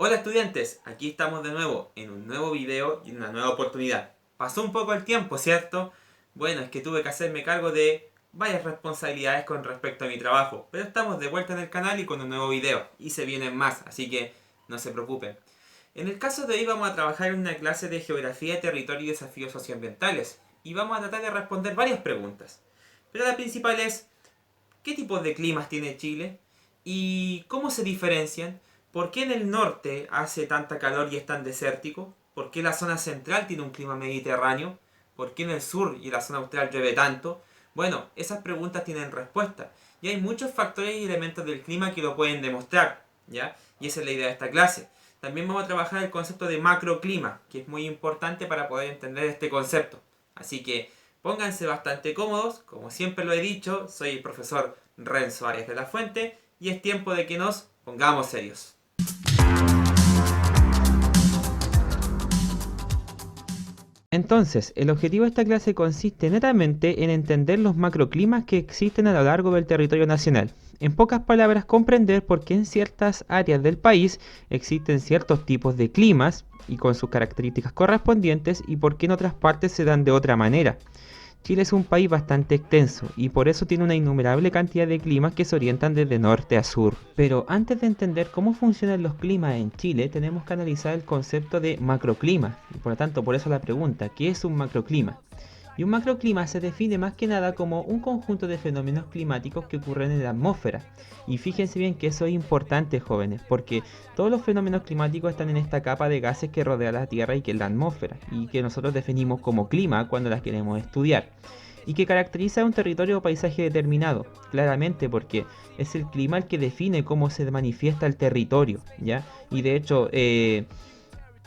Hola estudiantes, aquí estamos de nuevo en un nuevo video y una nueva oportunidad. Pasó un poco el tiempo, ¿cierto? Bueno, es que tuve que hacerme cargo de varias responsabilidades con respecto a mi trabajo, pero estamos de vuelta en el canal y con un nuevo video, y se vienen más, así que no se preocupen. En el caso de hoy vamos a trabajar en una clase de Geografía, Territorio y Desafíos Socioambientales, y vamos a tratar de responder varias preguntas. Pero la principal es, ¿qué tipos de climas tiene Chile? ¿Y cómo se diferencian? ¿Por qué en el norte hace tanta calor y es tan desértico? ¿Por qué la zona central tiene un clima mediterráneo? ¿Por qué en el sur y en la zona austral llueve tanto? Bueno, esas preguntas tienen respuesta. Y hay muchos factores y elementos del clima que lo pueden demostrar, ¿ya? Y esa es la idea de esta clase. También vamos a trabajar el concepto de macroclima, que es muy importante para poder entender este concepto. Así que pónganse bastante cómodos, como siempre lo he dicho, soy el profesor Renzo Arias de la Fuente y es tiempo de que nos pongamos serios. Entonces, el objetivo de esta clase consiste netamente en entender los macroclimas que existen a lo largo del territorio nacional. En pocas palabras, comprender por qué en ciertas áreas del país existen ciertos tipos de climas y con sus características correspondientes y por qué en otras partes se dan de otra manera. Chile es un país bastante extenso y por eso tiene una innumerable cantidad de climas que se orientan desde norte a sur. Pero antes de entender cómo funcionan los climas en Chile, tenemos que analizar el concepto de macroclima. Y por lo tanto, por eso la pregunta, ¿qué es un macroclima? Y un macroclima se define más que nada como un conjunto de fenómenos climáticos que ocurren en la atmósfera. Y fíjense bien que eso es importante, jóvenes, porque todos los fenómenos climáticos están en esta capa de gases que rodea la Tierra y que es la atmósfera, y que nosotros definimos como clima cuando las queremos estudiar. Y que caracteriza un territorio o paisaje determinado, claramente porque es el clima el que define cómo se manifiesta el territorio, ¿ya? Y de hecho,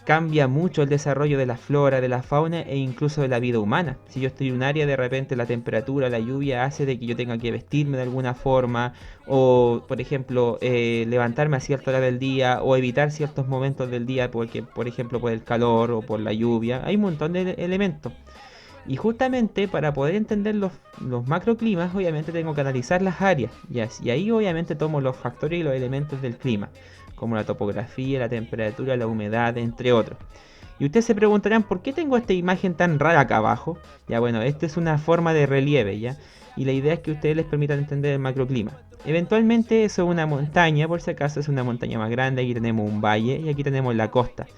cambia mucho el desarrollo de la flora, de la fauna e incluso de la vida humana. Si yo estoy en un área, de repente la temperatura, la lluvia hace de que yo tenga que vestirme de alguna forma o, por ejemplo, levantarme a cierta hora del día o evitar ciertos momentos del día porque, por ejemplo, por el calor o por la lluvia. Hay un montón de elementos. Y justamente para poder entender los macroclimas, obviamente tengo que analizar las áreas. Y ahí obviamente tomo los factores y los elementos del clima, como la topografía, la temperatura, la humedad, entre otros. Y ustedes se preguntarán, ¿por qué tengo esta imagen tan rara acá abajo? Ya bueno, esta es una forma de relieve, ¿ya? Y la idea es que ustedes les permitan entender el macroclima. Eventualmente eso es una montaña, por si acaso es una montaña más grande, aquí tenemos un valle y aquí tenemos la costa.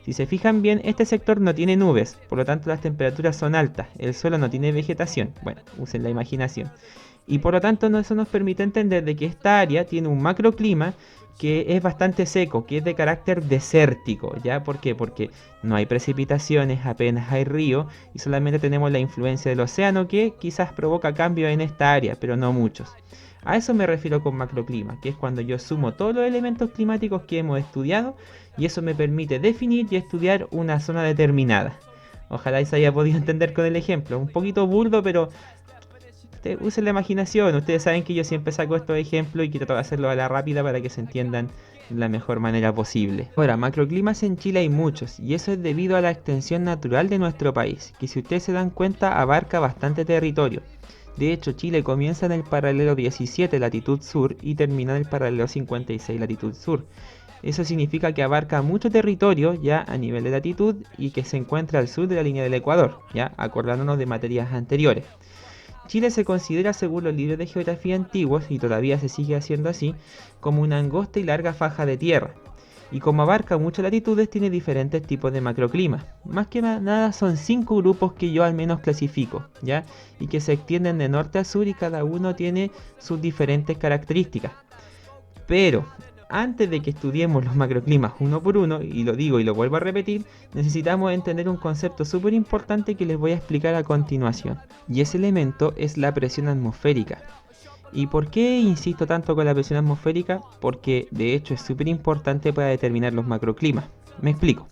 Si se fijan bien, este sector no tiene nubes, por lo tanto las temperaturas son altas, el suelo no tiene vegetación, bueno, usen la imaginación. Y por lo tanto eso nos permite entender de que esta área tiene un macroclima que es bastante seco, que es de carácter desértico, ¿ya? ¿Por qué? Porque no hay precipitaciones, apenas hay río y solamente tenemos la influencia del océano que quizás provoca cambios en esta área, pero no muchos. A eso me refiero con macroclima, que es cuando yo sumo todos los elementos climáticos que hemos estudiado y eso me permite definir y estudiar una zona determinada. Ojalá se haya podido entender con el ejemplo, un poquito burdo, pero usen la imaginación. Ustedes saben que yo siempre saco estos ejemplos y quiero trato de hacerlo a la rápida para que se entiendan de la mejor manera posible. Ahora, macroclimas en Chile hay muchos y eso es debido a la extensión natural de nuestro país, que si ustedes se dan cuenta abarca bastante territorio. De hecho, Chile comienza en el paralelo 17 latitud sur y termina en el paralelo 56 latitud sur. Eso significa que abarca mucho territorio ya a nivel de latitud y que se encuentra al sur de la línea del Ecuador, ya acordándonos de materias anteriores. Chile se considera, según los libros de geografía antiguos, y todavía se sigue haciendo así, como una angosta y larga faja de tierra. Y como abarca muchas latitudes, tiene diferentes tipos de macroclimas. Más que nada son 5 grupos que yo al menos clasifico, ¿ya? Y que se extienden de norte a sur y cada uno tiene sus diferentes características. Pero antes de que estudiemos los macroclimas uno por uno, y lo digo y lo vuelvo a repetir, necesitamos entender un concepto súper importante que les voy a explicar a continuación. Y ese elemento es la presión atmosférica. ¿Y por qué insisto tanto con la presión atmosférica? Porque de hecho es súper importante para determinar los macroclimas. Me explico.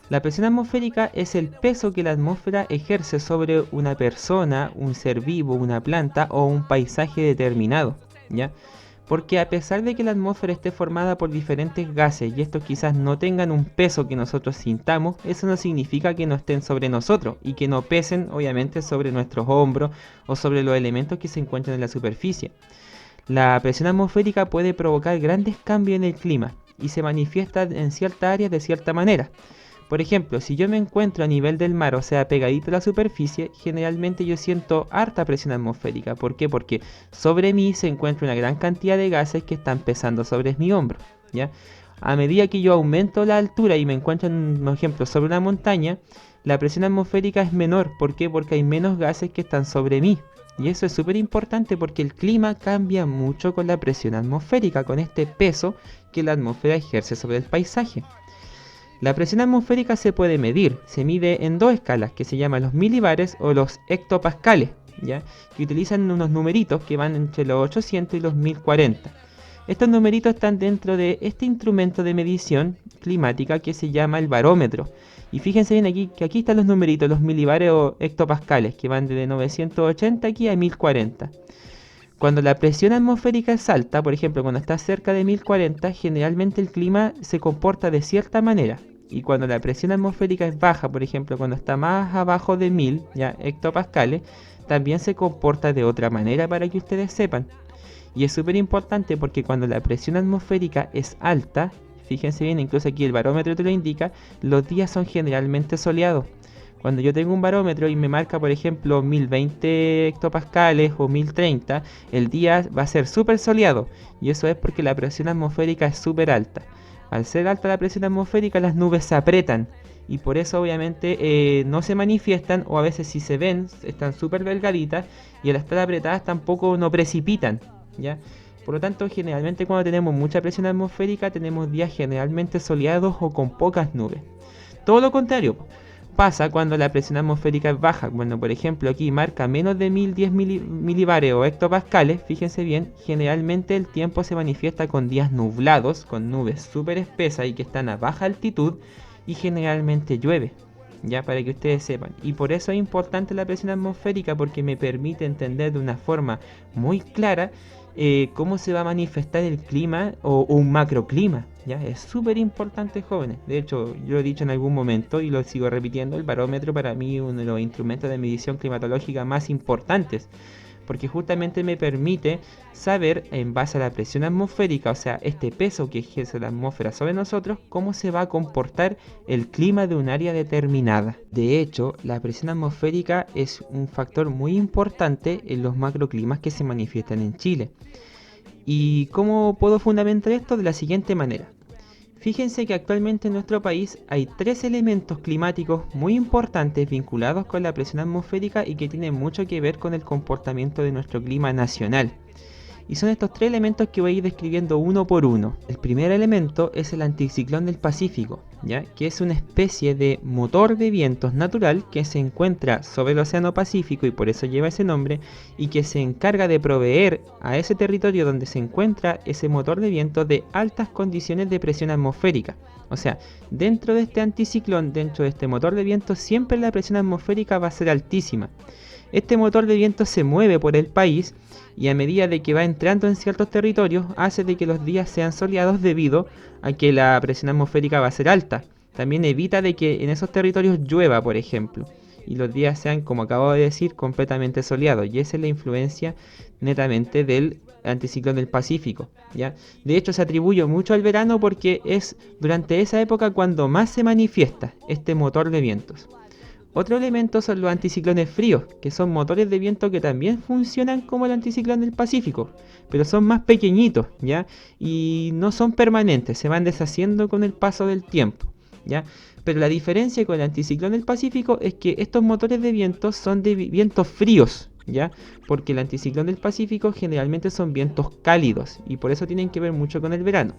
La presión atmosférica es el peso que la atmósfera ejerce sobre una persona, un ser vivo, una planta o un paisaje determinado, ¿ya? Porque a pesar de que la atmósfera esté formada por diferentes gases y estos quizás no tengan un peso que nosotros sintamos, eso no significa que no estén sobre nosotros y que no pesen obviamente sobre nuestros hombros o sobre los elementos que se encuentran en la superficie. La presión atmosférica puede provocar grandes cambios en el clima y se manifiesta en ciertas áreas de cierta manera. Por ejemplo, si yo me encuentro a nivel del mar, o sea, pegadito a la superficie, generalmente yo siento harta presión atmosférica. ¿Por qué? Porque sobre mí se encuentra una gran cantidad de gases que están pesando sobre mi hombro, ¿ya? A medida que yo aumento la altura y me encuentro, por ejemplo, sobre una montaña, la presión atmosférica es menor. ¿Por qué? Porque hay menos gases que están sobre mí. Y eso es súper importante porque el clima cambia mucho con la presión atmosférica, con este peso que la atmósfera ejerce sobre el paisaje. La presión atmosférica se puede medir, se mide en 2 escalas que se llaman los milibares o los hectopascales, ¿ya? Que utilizan unos numeritos que van entre los 800 y los 1040. Estos numeritos están dentro de este instrumento de medición climática que se llama el barómetro. Y fíjense bien aquí que aquí están los numeritos, los milibares o hectopascales, que van desde 980 aquí a 1040. Cuando la presión atmosférica es alta, por ejemplo, cuando está cerca de 1040, generalmente el clima se comporta de cierta manera. Y cuando la presión atmosférica es baja, por ejemplo, cuando está más abajo de 1000 ya, hectopascales, también se comporta de otra manera para que ustedes sepan. Y es súper importante porque cuando la presión atmosférica es alta, fíjense bien, incluso aquí el barómetro te lo indica, los días son generalmente soleados. Cuando yo tengo un barómetro y me marca, por ejemplo, 1020 hectopascales o 1030, el día va a ser súper soleado. Y eso es porque la presión atmosférica es súper alta. Al ser alta la presión atmosférica, las nubes se apretan. Y por eso obviamente no se manifiestan, o a veces si se ven, están súper delgaditas. Y al estar apretadas tampoco no precipitan, ¿ya? Por lo tanto, generalmente cuando tenemos mucha presión atmosférica, tenemos días generalmente soleados o con pocas nubes. Todo lo contrario pasa cuando la presión atmosférica es baja. Bueno, por ejemplo, aquí marca menos de 1010 milibares o hectopascales. Fíjense bien, generalmente el tiempo se manifiesta con días nublados, con nubes súper espesas y que están a baja altitud, y generalmente llueve, ya para que ustedes sepan. Y por eso es importante la presión atmosférica, porque me permite entender de una forma muy clara cómo se va a manifestar el clima o un macroclima, ¿ya? Es súper importante, jóvenes. De hecho, yo lo he dicho en algún momento y lo sigo repitiendo, el barómetro para mí es uno de los instrumentos de medición climatológica más importantes, porque justamente me permite saber, en base a la presión atmosférica, o sea, este peso que ejerce la atmósfera sobre nosotros, cómo se va a comportar el clima de un área determinada. De hecho, la presión atmosférica es un factor muy importante en los macroclimas que se manifiestan en Chile. ¿Y cómo puedo fundamentar esto? De la siguiente manera. Fíjense que actualmente en nuestro país hay 3 elementos climáticos muy importantes vinculados con la presión atmosférica y que tienen mucho que ver con el comportamiento de nuestro clima nacional. Y son estos 3 elementos que voy a ir describiendo uno por uno. El primer elemento es el anticiclón del Pacífico, ¿ya? Que es una especie de motor de vientos natural que se encuentra sobre el Océano Pacífico y por eso lleva ese nombre, y que se encarga de proveer a ese territorio donde se encuentra ese motor de viento de altas condiciones de presión atmosférica. O sea, dentro de este anticiclón, dentro de este motor de viento, siempre la presión atmosférica va a ser altísima. Este motor de viento se mueve por el país y a medida de que va entrando en ciertos territorios hace de que los días sean soleados debido a que la presión atmosférica va a ser alta. También evita de que en esos territorios llueva, por ejemplo, y los días sean, como acabo de decir, completamente soleados. Y esa es la influencia netamente del anticiclón del Pacífico, ¿ya? De hecho, se atribuye mucho al verano porque es durante esa época cuando más se manifiesta este motor de vientos. Otro elemento son los anticiclones fríos, que son motores de viento que también funcionan como el anticiclón del Pacífico, pero son más pequeñitos, ¿ya? Y no son permanentes, se van deshaciendo con el paso del tiempo, ¿ya? Pero la diferencia con el anticiclón del Pacífico es que estos motores de viento son de vientos fríos, ¿ya? Porque el anticiclón del Pacífico generalmente son vientos cálidos y por eso tienen que ver mucho con el verano.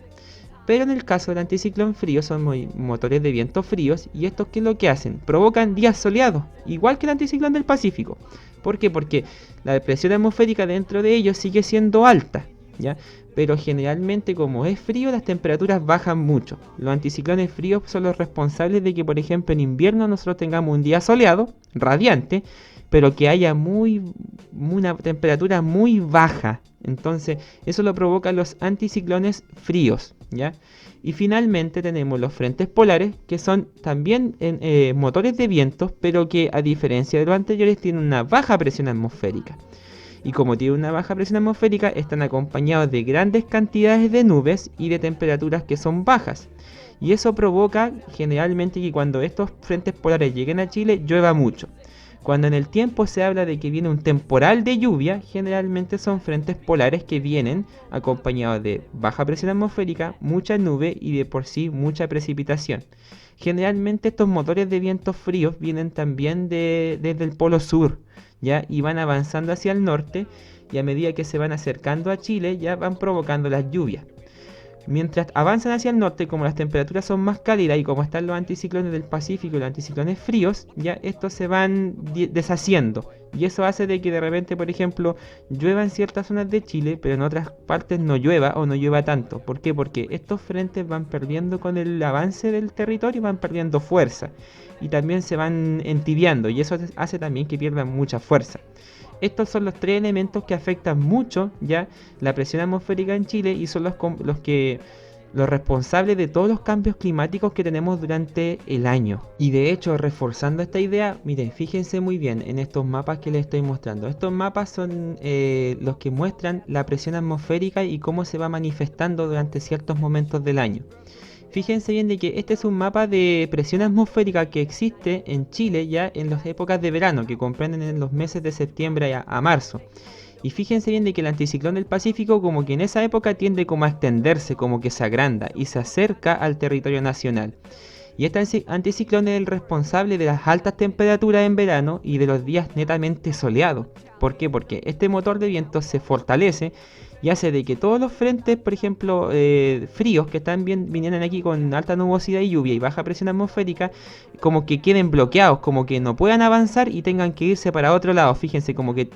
Pero en el caso del anticiclón frío son motores de vientos fríos y estos, ¿qué es lo que hacen? Provocan días soleados, igual que el anticiclón del Pacífico. ¿Por qué? Porque la presión atmosférica dentro de ellos sigue siendo alta, ¿ya? Pero generalmente, como es frío, las temperaturas bajan mucho. Los anticiclones fríos son los responsables de que, por ejemplo, en invierno nosotros tengamos un día soleado, radiante, pero que haya una temperatura muy baja. Entonces, eso lo provocan los anticiclones fríos, ¿ya? Y finalmente tenemos los frentes polares, que son también motores de vientos, pero que a diferencia de los anteriores tienen una baja presión atmosférica. Y como tienen una baja presión atmosférica, están acompañados de grandes cantidades de nubes y de temperaturas que son bajas. Y eso provoca generalmente que cuando estos frentes polares lleguen a Chile, llueva mucho. Cuando en el tiempo se habla de que viene un temporal de lluvia, generalmente son frentes polares que vienen acompañados de baja presión atmosférica, mucha nube y de por sí mucha precipitación. Generalmente estos motores de vientos fríos vienen también desde el polo sur, ¿ya? Y van avanzando hacia el norte y a medida que se van acercando a Chile ya van provocando las lluvias. Mientras avanzan hacia el norte, como las temperaturas son más cálidas y como están los anticiclones del Pacífico y los anticiclones fríos, ya estos se van deshaciendo. Y eso hace de que de repente, por ejemplo, llueva en ciertas zonas de Chile, pero en otras partes no llueva o no llueva tanto. ¿Por qué? Porque estos frentes van perdiendo con el avance del territorio, van perdiendo fuerza. Y también se van entibiando y eso hace también que pierdan mucha fuerza. Estos son los tres elementos que afectan mucho ya la presión atmosférica en Chile y son los responsables de todos los cambios climáticos que tenemos durante el año. Y de hecho, reforzando esta idea, miren, fíjense muy bien en estos mapas que les estoy mostrando. Estos mapas son los que muestran la presión atmosférica y cómo se va manifestando durante ciertos momentos del año. Fíjense bien de que este es un mapa de presión atmosférica que existe en Chile ya en las épocas de verano, que comprenden en los meses de septiembre a marzo. Y fíjense bien de que el anticiclón del Pacífico como que en esa época tiende como a extenderse, como que se agranda y se acerca al territorio nacional. Y este anticiclón es el responsable de las altas temperaturas en verano y de los días netamente soleados. ¿Por qué? Porque este motor de viento se fortalece y hace de que todos los frentes, por ejemplo, fríos que vinieron aquí con alta nubosidad y lluvia y baja presión atmosférica, como que queden bloqueados, como que no puedan avanzar y tengan que irse para otro lado. Fíjense, como que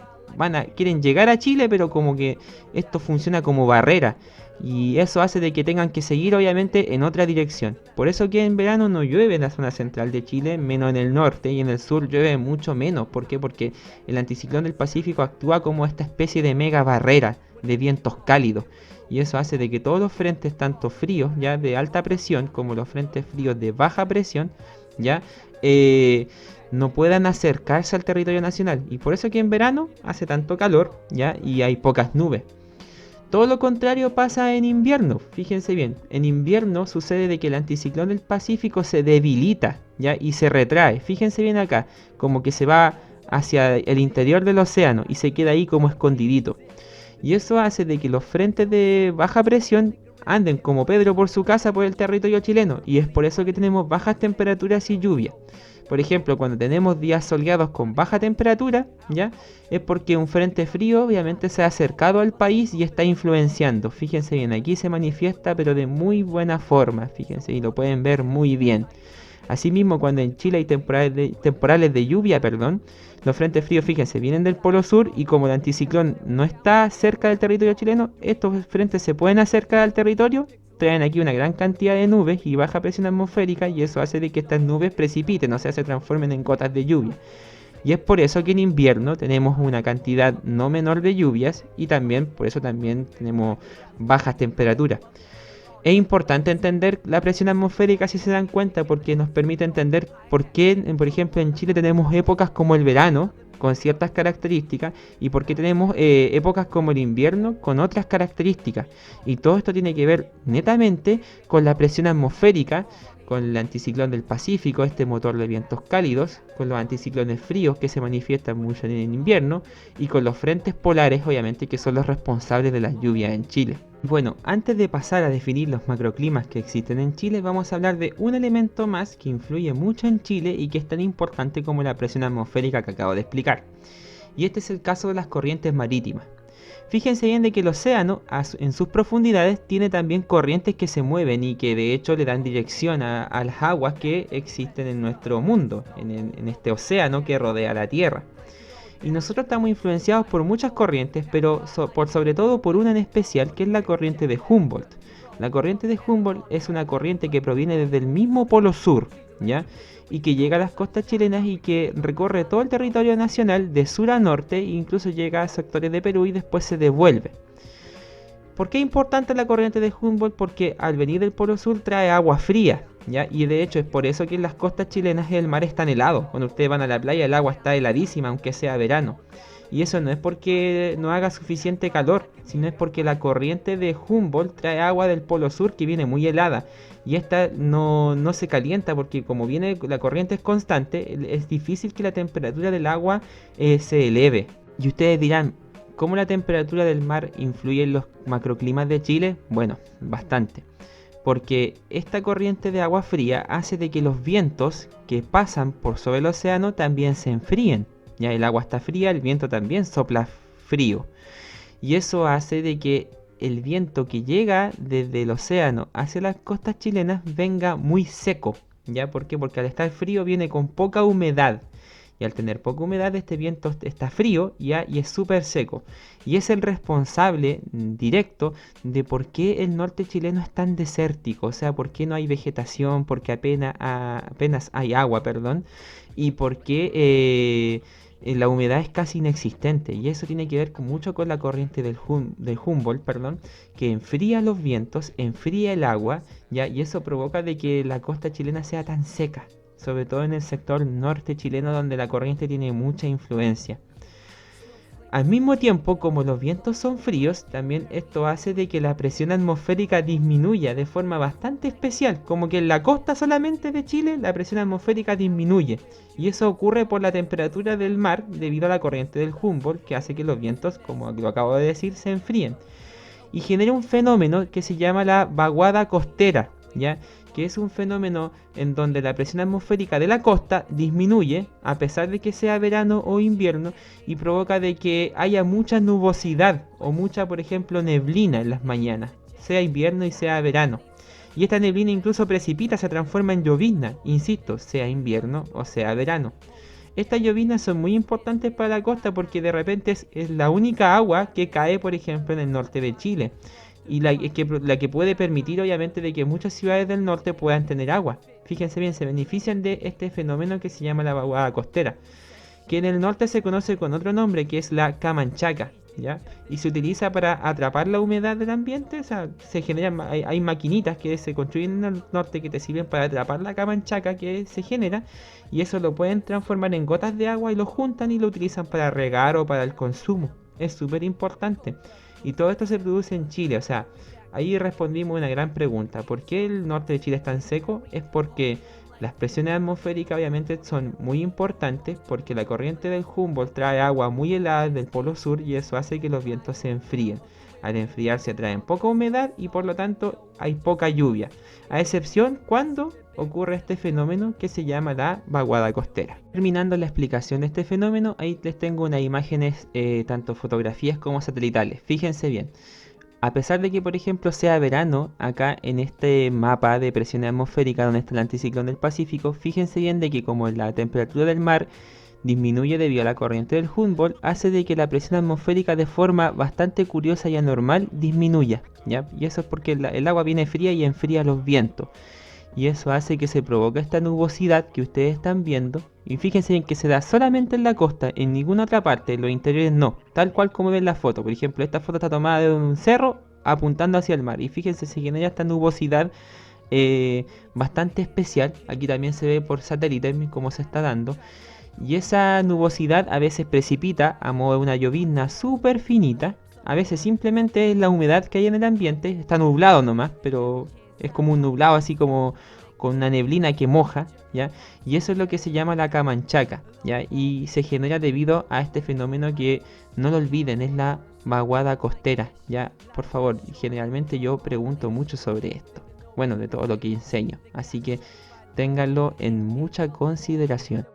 quieren llegar a Chile, pero como que esto funciona como barrera. Y eso hace de que tengan que seguir obviamente en otra dirección. Por eso que en verano no llueve en la zona central de Chile, menos en el norte, y en el sur llueve mucho menos. ¿Por qué? Porque el anticiclón del Pacífico actúa como esta especie de mega barrera de vientos cálidos. Y eso hace de que todos los frentes, tanto fríos ya de alta presión como los frentes fríos de baja presión, ya no puedan acercarse al territorio nacional. Y por eso que en verano hace tanto calor ya y hay pocas nubes. Todo lo contrario pasa en invierno, fíjense bien, en invierno sucede de que el anticiclón del Pacífico se debilita, ¿ya? Y se retrae, fíjense bien acá, como que se va hacia el interior del océano y se queda ahí como escondidito. Y eso hace de que los frentes de baja presión anden como Pedro por su casa por el territorio chileno, y es por eso que tenemos bajas temperaturas y lluvia. Por ejemplo, cuando tenemos días soleados con baja temperatura, ¿ya? Es porque un frente frío obviamente se ha acercado al país y está influenciando. Fíjense bien, aquí se manifiesta pero de muy buena forma, fíjense, y lo pueden ver muy bien. Asimismo, cuando en Chile hay temporales de lluvia, los frentes fríos, fíjense, vienen del polo sur y como el anticiclón no está cerca del territorio chileno, estos frentes se pueden acercar al territorio, traen aquí una gran cantidad de nubes y baja presión atmosférica y eso hace de que estas nubes precipiten, o sea, se transformen en gotas de lluvia. Y es por eso que en invierno tenemos una cantidad no menor de lluvias y también por eso también tenemos bajas temperaturas. Es importante entender la presión atmosférica si se dan cuenta porque nos permite entender por qué, por ejemplo, en Chile tenemos épocas como el verano con ciertas características y por qué tenemos épocas como el invierno con otras características. Y todo esto tiene que ver netamente con la presión atmosférica, con el anticiclón del Pacífico, este motor de vientos cálidos, con los anticiclones fríos que se manifiestan mucho en el invierno y con los frentes polares, obviamente, que son los responsables de las lluvias en Chile. Bueno, antes de pasar a definir los macroclimas que existen en Chile, vamos a hablar de un elemento más que influye mucho en Chile y que es tan importante como la presión atmosférica que acabo de explicar. Y este es el caso de las corrientes marítimas. Fíjense bien de que el océano, en sus profundidades, tiene también corrientes que se mueven y que de hecho le dan dirección a las aguas que existen en nuestro mundo, en este océano que rodea la Tierra. Y nosotros estamos influenciados por muchas corrientes, pero sobre todo por una en especial, que es la corriente de Humboldt. La corriente de Humboldt es una corriente que proviene desde el mismo polo sur, ¿ya? Y que llega a las costas chilenas y que recorre todo el territorio nacional de sur a norte e incluso llega a sectores de Perú y después se devuelve. ¿Por qué es importante la corriente de Humboldt? Porque al venir del polo sur trae agua fría, ¿ya? Y de hecho es por eso que en las costas chilenas el mar es tan helado. Cuando ustedes van a la playa el agua está heladísima aunque sea verano. Y eso no es porque no haga suficiente calor, sino es porque la corriente de Humboldt trae agua del polo sur que viene muy helada. Y esta no se calienta porque como viene la corriente es constante, es difícil que la temperatura del agua se eleve. Y ustedes dirán, ¿cómo la temperatura del mar influye en los macroclimas de Chile? Bueno, bastante. Porque esta corriente de agua fría hace de que los vientos que pasan por sobre el océano también se enfríen. Ya el agua está fría, el viento también sopla frío. Y eso hace de que el viento que llega desde el océano hacia las costas chilenas venga muy seco. ¿Ya? ¿Por qué? Porque al estar frío viene con poca humedad. Y al tener poca humedad este viento está frío, ¿ya? Y es súper seco. Y es el responsable directo de por qué el norte chileno es tan desértico. O sea, por qué no hay vegetación, porque apenas hay agua, perdón. Y por qué la humedad es casi inexistente. Y eso tiene que ver mucho con la corriente del Humboldt, que enfría los vientos, enfría el agua, ¿ya? Y eso provoca de que la costa chilena sea tan seca. Sobre todo en el sector norte chileno donde la corriente tiene mucha influencia. Al mismo tiempo, como los vientos son fríos, también esto hace de que la presión atmosférica disminuya de forma bastante especial, como que en la costa solamente de Chile la presión atmosférica disminuye. Y eso ocurre por la temperatura del mar debido a la corriente del Humboldt que hace que los vientos, como lo acabo de decir, se enfríen. Y genera un fenómeno que se llama la vaguada costera, ¿ya? Que es un fenómeno en donde la presión atmosférica de la costa disminuye a pesar de que sea verano o invierno y provoca de que haya mucha nubosidad o mucha, por ejemplo, neblina en las mañanas, sea invierno y sea verano. Y esta neblina incluso precipita, se transforma en llovizna, insisto, sea invierno o sea verano. Estas lloviznas son muy importantes para la costa porque de repente es la única agua que cae, por ejemplo, en el norte de Chile. Y la que puede permitir obviamente de que muchas ciudades del norte puedan tener agua. Fíjense bien, se benefician de este fenómeno que se llama la vaguada costera, que en el norte se conoce con otro nombre que es la camanchaca, ¿ya? Y se utiliza para atrapar la humedad del ambiente. O sea, hay maquinitas que se construyen en el norte que te sirven para atrapar la camanchaca que se genera, y eso lo pueden transformar en gotas de agua y lo juntan y lo utilizan para regar o para el consumo. Es súper importante. Y todo esto se produce en Chile, o sea, ahí respondimos una gran pregunta. ¿Por qué el norte de Chile es tan seco? Es porque las presiones atmosféricas obviamente son muy importantes, porque la corriente del Humboldt trae agua muy helada del polo sur y eso hace que los vientos se enfríen. Al enfriarse traen poca humedad y por lo tanto hay poca lluvia. A excepción cuando ocurre este fenómeno que se llama la vaguada costera. Terminando la explicación de este fenómeno, ahí les tengo unas imágenes, tanto fotografías como satelitales. Fíjense bien. A pesar de que, por ejemplo, sea verano, acá en este mapa de presión atmosférica donde está el anticiclón del Pacífico, fíjense bien de que como la temperatura del mar disminuye debido a la corriente del Humboldt, hace de que la presión atmosférica de forma bastante curiosa y anormal disminuya, ¿ya? Y eso es porque el agua viene fría y enfría los vientos. Y eso hace que se provoque esta nubosidad que ustedes están viendo. Y fíjense en que se da solamente en la costa, en ninguna otra parte, en los interiores no. Tal cual como ven la foto. Por ejemplo, esta foto está tomada de un cerro apuntando hacia el mar. Y fíjense, se genera esta nubosidad bastante especial. Aquí también se ve por satélite cómo se está dando. Y esa nubosidad a veces precipita a modo de una llovizna súper finita. A veces simplemente es la humedad que hay en el ambiente. Está nublado nomás, pero es como un nublado así como con una neblina que moja, ¿ya? Y eso es lo que se llama la camanchaca, ¿ya? Y se genera debido a este fenómeno que, no lo olviden, es la vaguada costera, ¿ya? Por favor, generalmente yo pregunto mucho sobre esto, bueno, de todo lo que enseño, así que ténganlo en mucha consideración.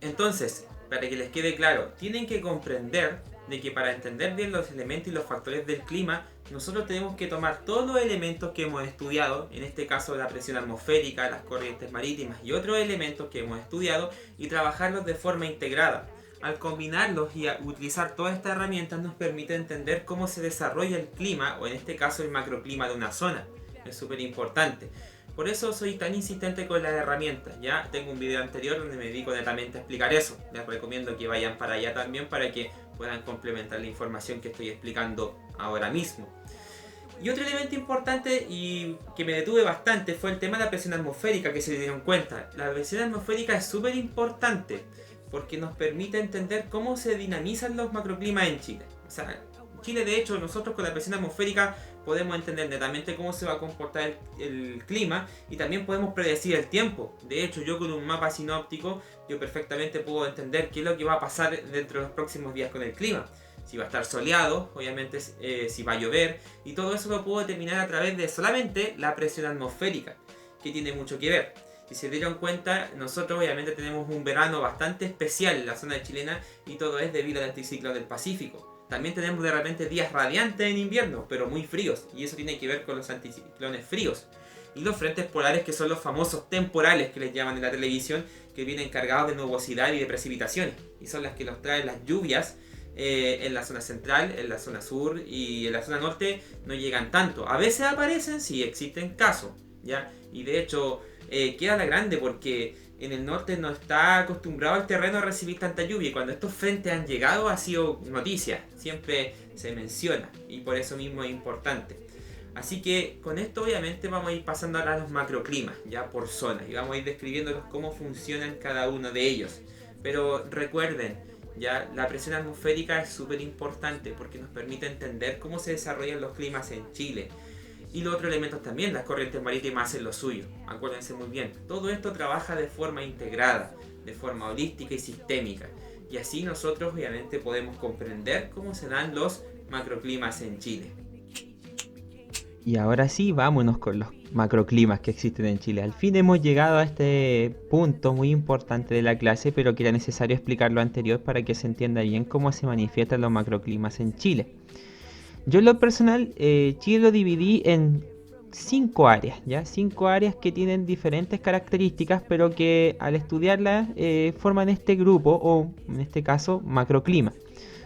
Entonces, para que les quede claro, tienen que comprender de que para entender bien los elementos y los factores del clima, nosotros tenemos que tomar todos los elementos que hemos estudiado, en este caso la presión atmosférica, las corrientes marítimas y otros elementos que hemos estudiado, y trabajarlos de forma integrada. Al combinarlos y utilizar todas estas herramientas nos permite entender cómo se desarrolla el clima, o en este caso el macroclima de una zona. Es súper importante. Por eso soy tan insistente con las herramientas. Ya tengo un video anterior donde me dedico netamente a explicar eso. Les recomiendo que vayan para allá también para que puedan complementar la información que estoy explicando ahora mismo. Y otro elemento importante y que me detuve bastante fue el tema de la presión atmosférica, que se dieron cuenta. La presión atmosférica es súper importante porque nos permite entender cómo se dinamizan los macroclimas en Chile. O sea, en Chile, de hecho, nosotros con la presión atmosférica podemos entender netamente cómo se va a comportar el clima, y también podemos predecir el tiempo. De hecho, yo con un mapa sinóptico, yo perfectamente puedo entender qué es lo que va a pasar dentro de los próximos días con el clima. Si va a estar soleado, obviamente si va a llover, y todo eso lo puedo determinar a través de solamente la presión atmosférica, que tiene mucho que ver. Si se dieron cuenta, nosotros obviamente tenemos un verano bastante especial en la zona chilena, y todo es debido al anticiclón del Pacífico. También tenemos de repente días radiantes en invierno, pero muy fríos, y eso tiene que ver con los anticiclones fríos. Y los frentes polares, que son los famosos temporales que les llaman en la televisión, que vienen cargados de nubosidad y de precipitaciones, y son las que nos traen las lluvias. En la zona central, en la zona sur y en la zona norte no llegan tanto. A veces aparecen, sí, existen casos, ¿ya? Y de hecho queda la grande porque en el norte no está acostumbrado el terreno a recibir tanta lluvia, y cuando estos frentes han llegado ha sido noticia, siempre se menciona, y por eso mismo es importante. Así que con esto obviamente vamos a ir pasando ahora a los macroclimas, ya por zonas, y vamos a ir describiéndolos cómo funcionan cada uno de ellos. Pero recuerden, ya la presión atmosférica es súper importante porque nos permite entender cómo se desarrollan los climas en Chile. Y los otros elementos también, las corrientes marítimas hacen lo suyo. Acuérdense muy bien, todo esto trabaja de forma integrada, de forma holística y sistémica. Y así nosotros obviamente podemos comprender cómo se dan los macroclimas en Chile. Y ahora sí, vámonos con los macroclimas que existen en Chile. Al fin hemos llegado a este punto muy importante de la clase, pero que era necesario explicar lo anterior para que se entienda bien cómo se manifiestan los macroclimas en Chile. Yo en lo personal, Chile lo dividí en 5 áreas, ¿ya? 5 áreas que tienen diferentes características, pero que al estudiarlas forman este grupo, o en este caso, macroclima.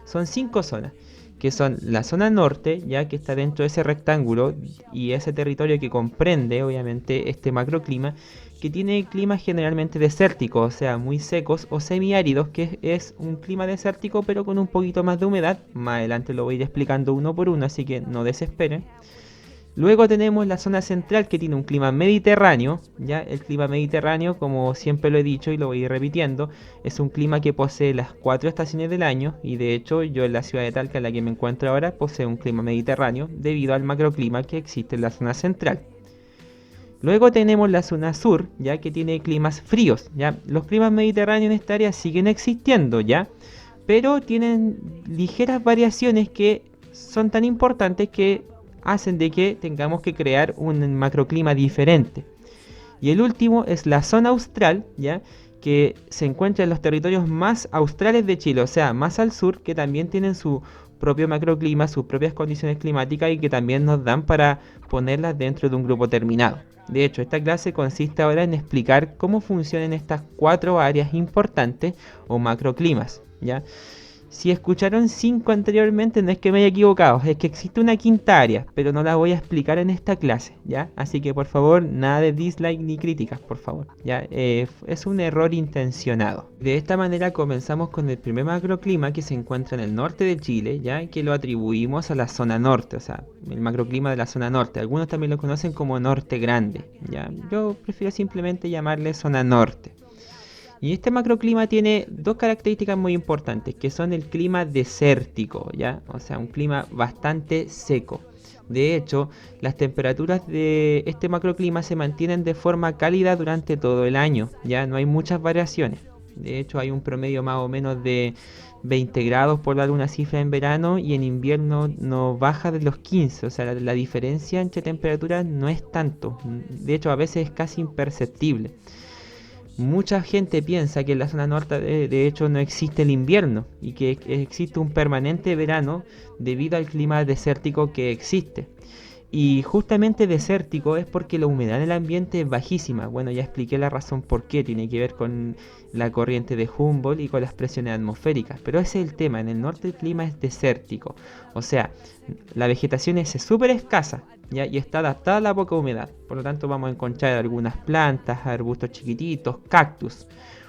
Son 5 zonas, que son la zona norte, ya que está dentro de ese rectángulo y ese territorio que comprende obviamente este macroclima, que tiene climas generalmente desérticos, o sea, muy secos o semiáridos, que es un clima desértico pero con un poquito más de humedad. Más adelante lo voy a ir explicando uno por uno, así que no desesperen. Luego tenemos la zona central, que tiene un clima mediterráneo, ¿ya? El clima mediterráneo, como siempre lo he dicho y lo voy a ir repitiendo, es un clima que posee las 4 estaciones del año, y de hecho yo en la ciudad de Talca, en la que me encuentro ahora, posee un clima mediterráneo debido al macroclima que existe en la zona central. Luego tenemos la zona sur, ya que tiene climas fríos, ¿ya? Los climas mediterráneos en esta área siguen existiendo, ¿ya? Pero tienen ligeras variaciones que son tan importantes que hacen de que tengamos que crear un macroclima diferente. Y el último es la zona austral, ¿ya? Que se encuentra en los territorios más australes de Chile, o sea, más al sur, que también tienen su propio macroclima, sus propias condiciones climáticas, y que también nos dan para ponerlas dentro de un grupo terminado. De hecho, esta clase consiste ahora en explicar cómo funcionan estas 4 áreas importantes o macroclimas, ¿ya? Si escucharon 5 anteriormente, no es que me haya equivocado, es que existe una quinta área, pero no la voy a explicar en esta clase, ¿ya? Así que por favor, nada de dislike ni críticas, por favor, ¿ya? Es un error intencionado. De esta manera comenzamos con el primer macroclima, que se encuentra en el norte de Chile, ¿ya? Que lo atribuimos a la zona norte, o sea, el macroclima de la zona norte. Algunos también lo conocen como norte grande, ¿ya? Yo prefiero simplemente llamarle zona norte. Y este macroclima tiene 2 características muy importantes, que son el clima desértico, ¿ya? O sea, un clima bastante seco. De hecho, las temperaturas de este macroclima se mantienen de forma cálida durante todo el año, ya no hay muchas variaciones. De hecho, hay un promedio más o menos de 20 grados por dar una cifra en verano y en invierno no baja de los 15, o sea, la diferencia entre temperaturas no es tanto, de hecho a veces es casi imperceptible. Mucha gente piensa que en la zona norte de hecho no existe el invierno y que existe un permanente verano debido al clima desértico que existe. Y justamente desértico es porque la humedad en el ambiente es bajísima. Bueno, ya expliqué la razón por qué, tiene que ver con la corriente de Humboldt y con las presiones atmosféricas. Pero ese es el tema, en el norte el clima es desértico. O sea, la vegetación es súper escasa, ¿ya? Y está adaptada a la poca humedad. Por lo tanto vamos a encontrar algunas plantas, arbustos chiquititos, cactus.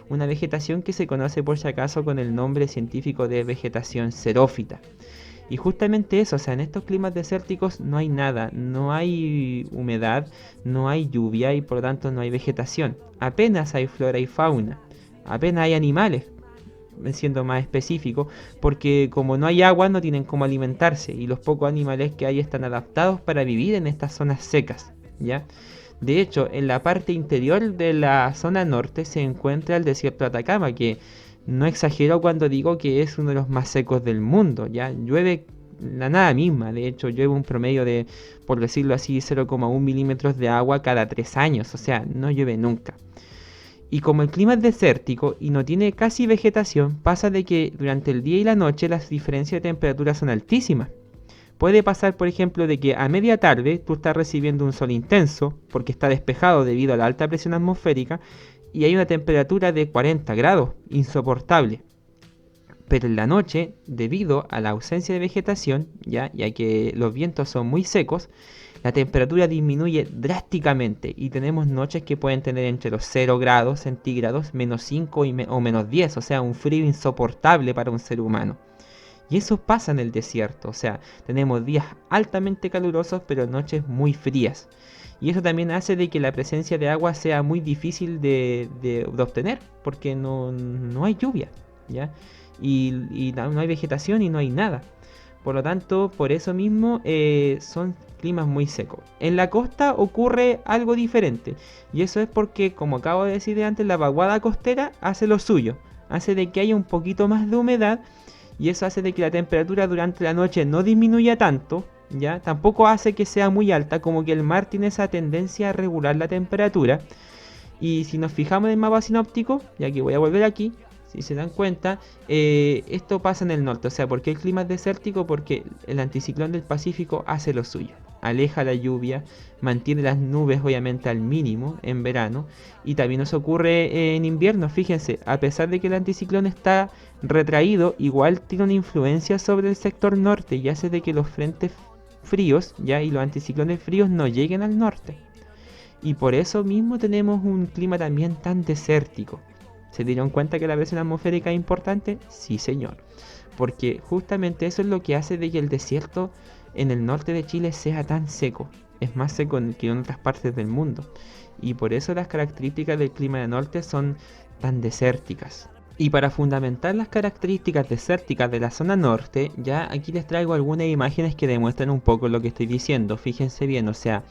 Una vegetación que se conoce por si acaso con el nombre científico de vegetación xerófita. Y justamente eso, o sea, en estos climas desérticos no hay nada, no hay humedad, no hay lluvia y por lo tanto no hay vegetación. Apenas hay flora y fauna, apenas hay animales, siendo más específico, porque como no hay agua no tienen cómo alimentarse y los pocos animales que hay están adaptados para vivir en estas zonas secas, ¿ya? De hecho, en la parte interior de la zona norte se encuentra el desierto de Atacama, que no exagero cuando digo que es uno de los más secos del mundo, ya llueve la nada misma, de hecho llueve un promedio de, por decirlo así, 0,1 milímetros de agua cada 3 años, o sea, no llueve nunca. Y como el clima es desértico y no tiene casi vegetación, pasa de que durante el día y la noche las diferencias de temperatura son altísimas. Puede pasar, por ejemplo, de que a media tarde tú estás recibiendo un sol intenso, porque está despejado debido a la alta presión atmosférica, y hay una temperatura de 40 grados, insoportable. Pero en la noche, debido a la ausencia de vegetación, ya que los vientos son muy secos, la temperatura disminuye drásticamente y tenemos noches que pueden tener entre los 0 grados centígrados, menos 5 o menos 10, o sea, un frío insoportable para un ser humano. Y eso pasa en el desierto, o sea, tenemos días altamente calurosos pero noches muy frías. Y eso también hace de que la presencia de agua sea muy difícil de obtener, porque no hay lluvia, ¿ya? Y no hay vegetación y no hay nada. Por lo tanto, por eso mismo son climas muy secos. En la costa ocurre algo diferente. Y eso es porque, como acabo de decir antes, la vaguada costera hace lo suyo. Hace de que haya un poquito más de humedad. Y eso hace de que la temperatura durante la noche no disminuya tanto. ¿Ya? Tampoco hace que sea muy alta, como que el mar tiene esa tendencia a regular la temperatura. Y si nos fijamos en el mapa sinóptico, ya que voy a volver aquí, si se dan cuenta, esto pasa en el norte. O sea, ¿por qué el clima es desértico? Porque el anticiclón del Pacífico hace lo suyo. Aleja la lluvia, mantiene las nubes obviamente al mínimo en verano. Y también nos ocurre en invierno, fíjense, a pesar de que el anticiclón está retraído, igual tiene una influencia sobre el sector norte y hace de que los frentes fríos, ya, y los anticiclones fríos no lleguen al norte. Y por eso mismo tenemos un clima también tan desértico. ¿Se dieron cuenta que la presión atmosférica es importante? Sí, señor. Porque justamente eso es lo que hace de que el desierto en el norte de Chile sea tan seco. Es más seco que en otras partes del mundo. Y por eso las características del clima del norte son tan desérticas. Y para fundamentar las características desérticas de la zona norte, ya aquí les traigo algunas imágenes que demuestran un poco lo que estoy diciendo. Fíjense bien, o sea,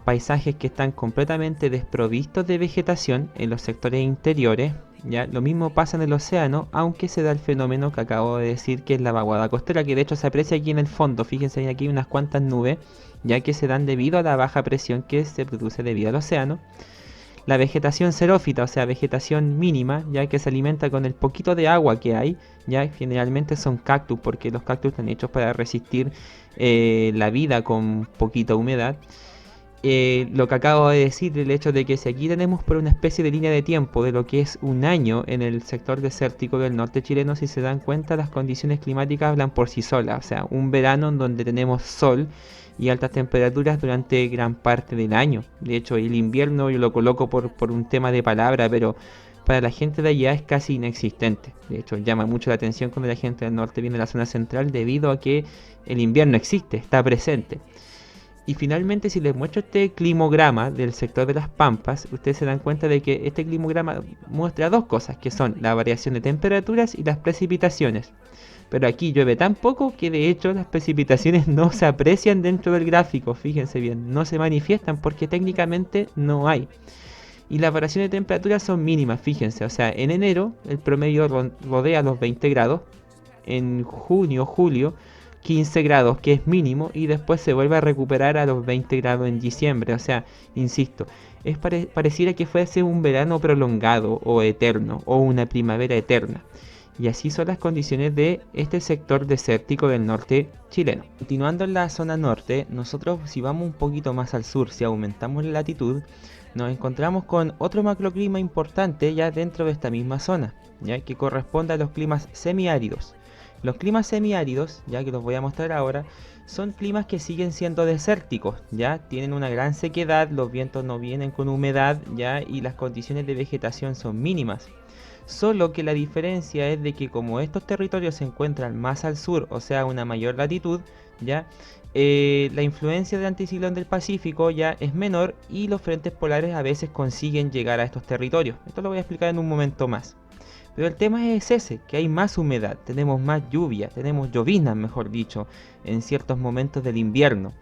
paisajes que están completamente desprovistos de vegetación en los sectores interiores. Ya, lo mismo pasa en el océano, aunque se da el fenómeno que acabo de decir, que es la vaguada costera, que de hecho se aprecia aquí en el fondo. Fíjense, aquí hay unas cuantas nubes, ya que se dan debido a la baja presión que se produce debido al océano. La vegetación xerófita, o sea, vegetación mínima, ya que se alimenta con el poquito de agua que hay, ya generalmente son cactus, porque los cactus están hechos para resistir la vida con poquita humedad. Lo que acabo de decir, el hecho de que si aquí tenemos por una especie de línea de tiempo de lo que es un año en el sector desértico del norte chileno, si se dan cuenta, las condiciones climáticas hablan por sí solas. O sea, un verano en donde tenemos sol y altas temperaturas durante gran parte del año. De hecho, el invierno yo lo coloco por un tema de palabra, pero para la gente de allá es casi inexistente. De hecho, llama mucho la atención cuando la gente del norte viene a la zona central debido a que el invierno existe, está presente. Y finalmente, si les muestro este climograma del sector de las Pampas, ustedes se dan cuenta de que este climograma muestra dos cosas, que son la variación de temperaturas y las precipitaciones. Pero aquí llueve tan poco que de hecho las precipitaciones no se aprecian dentro del gráfico, fíjense bien, no se manifiestan porque técnicamente no hay. Y las variaciones de temperatura son mínimas, fíjense, o sea, en enero el promedio rodea los 20 grados, en junio, julio, 15 grados, que es mínimo, y después se vuelve a recuperar a los 20 grados en diciembre. O sea, insisto, pareciera que fuese un verano prolongado o eterno, o una primavera eterna. Y así son las condiciones de este sector desértico del norte chileno. Continuando en la zona norte, nosotros si vamos un poquito más al sur, si aumentamos la latitud, nos encontramos con otro macroclima importante ya dentro de esta misma zona, ya que corresponde a los climas semiáridos. Los climas semiáridos, ya que los voy a mostrar ahora, son climas que siguen siendo desérticos, ya tienen una gran sequedad, los vientos no vienen con humedad, ya, y las condiciones de vegetación son mínimas. Solo que la diferencia es de que como estos territorios se encuentran más al sur, o sea, a una mayor latitud, ya, la influencia del anticiclón del Pacífico ya es menor y los frentes polares a veces consiguen llegar a estos territorios. Esto lo voy a explicar en un momento más. Pero el tema es ese, que hay más humedad, tenemos más lluvia, tenemos lloviznas, mejor dicho, en ciertos momentos del invierno.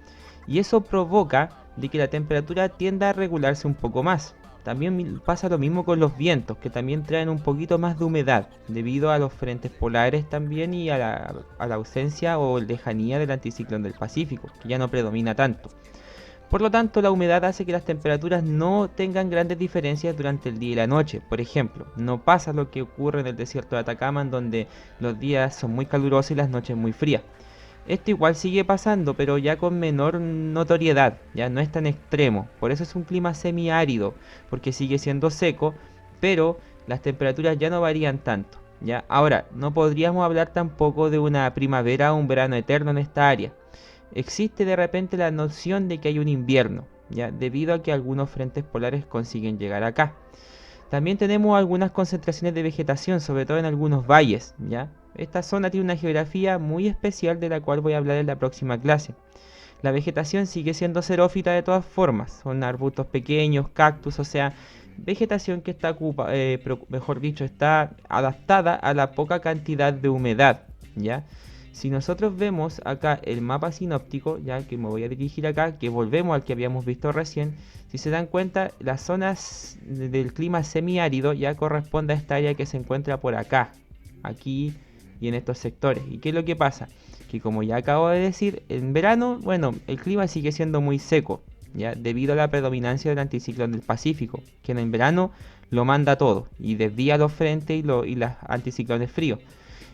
Y eso provoca de que la temperatura tienda a regularse un poco más. También pasa lo mismo con los vientos, que también traen un poquito más de humedad, debido a los frentes polares también y a la ausencia o lejanía del anticiclón del Pacífico, que ya no predomina tanto. Por lo tanto, la humedad hace que las temperaturas no tengan grandes diferencias durante el día y la noche. Por ejemplo, no pasa lo que ocurre en el desierto de Atacama, en donde los días son muy calurosos y las noches muy frías. Esto igual sigue pasando, pero ya con menor notoriedad, ya no es tan extremo. Por eso es un clima semiárido, porque sigue siendo seco, pero las temperaturas ya no varían tanto. ¿Ya? Ahora, no podríamos hablar tampoco de una primavera o un verano eterno en esta área. Existe de repente la noción de que hay un invierno, ¿ya? Debido a que algunos frentes polares consiguen llegar acá. También tenemos algunas concentraciones de vegetación, sobre todo en algunos valles, ¿ya? Esta zona tiene una geografía muy especial de la cual voy a hablar en la próxima clase. La vegetación sigue siendo xerófita de todas formas, son arbustos pequeños, cactus, o sea, vegetación que está mejor dicho, está adaptada a la poca cantidad de humedad, ¿ya? Si nosotros vemos acá el mapa sinóptico, ya que me voy a dirigir acá, que volvemos al que habíamos visto recién, si se dan cuenta, las zonas del clima semiárido ya corresponde a esta área que se encuentra por acá, aquí y en estos sectores. ¿Y qué es lo que pasa? Que como ya acabo de decir, en verano, bueno, el clima sigue siendo muy seco, ya debido a la predominancia del anticiclón del Pacífico, que en el verano lo manda todo y desvía los frentes y los anticiclones fríos.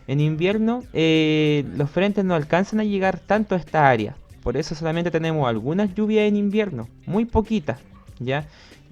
En invierno los frentes no alcanzan a llegar tanto a esta área, por eso solamente tenemos algunas lluvias en invierno, muy poquitas, ¿ya?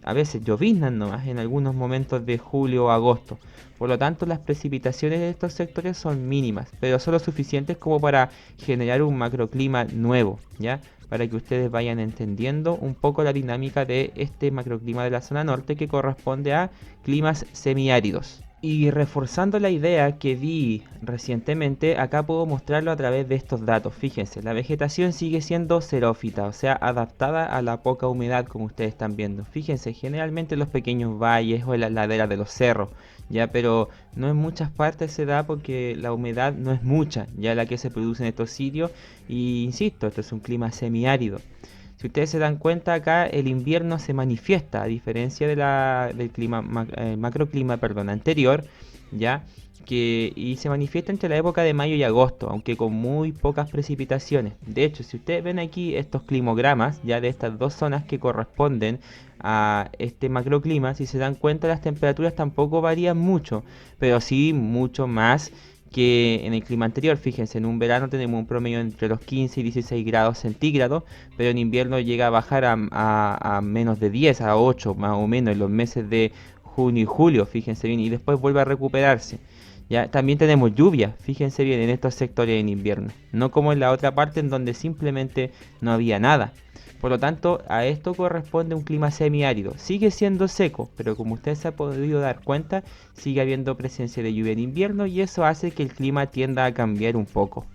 A veces lloviznan nomás en algunos momentos de julio o agosto. Por lo tanto, las precipitaciones de estos sectores son mínimas, pero solo suficientes como para generar un macroclima nuevo, ¿ya? Para que ustedes vayan entendiendo un poco la dinámica de este macroclima de la zona norte que corresponde a climas semiáridos. Y reforzando la idea que di recientemente, acá puedo mostrarlo a través de estos datos. Fíjense, la vegetación sigue siendo xerófita, o sea, adaptada a la poca humedad como ustedes están viendo. Fíjense, generalmente en los pequeños valles o en las laderas de los cerros, ya, pero no en muchas partes se da porque la humedad no es mucha, ya la que se produce en estos sitios. Y insisto, esto es un clima semiárido. Si ustedes se dan cuenta acá, el invierno se manifiesta, a diferencia del macroclima anterior, ¿ya? Y se manifiesta entre la época de mayo y agosto, aunque con muy pocas precipitaciones. De hecho, si ustedes ven aquí estos climogramas, ya de estas dos zonas que corresponden a este macroclima, si se dan cuenta las temperaturas tampoco varían mucho, pero sí mucho más que en el clima anterior. Fíjense, en un verano tenemos un promedio entre los 15 y 16 grados centígrados, pero en invierno llega a bajar a menos de 10, a 8 más o menos en los meses de junio y julio, fíjense bien, y después vuelve a recuperarse. Ya, también tenemos lluvia, fíjense bien, en estos sectores en invierno, no como en la otra parte en donde simplemente no había nada. Por lo tanto, a esto corresponde un clima semiárido. Sigue siendo seco, pero como ustedes se han podido dar cuenta, sigue habiendo presencia de lluvia en invierno y eso hace que el clima tienda a cambiar un poco.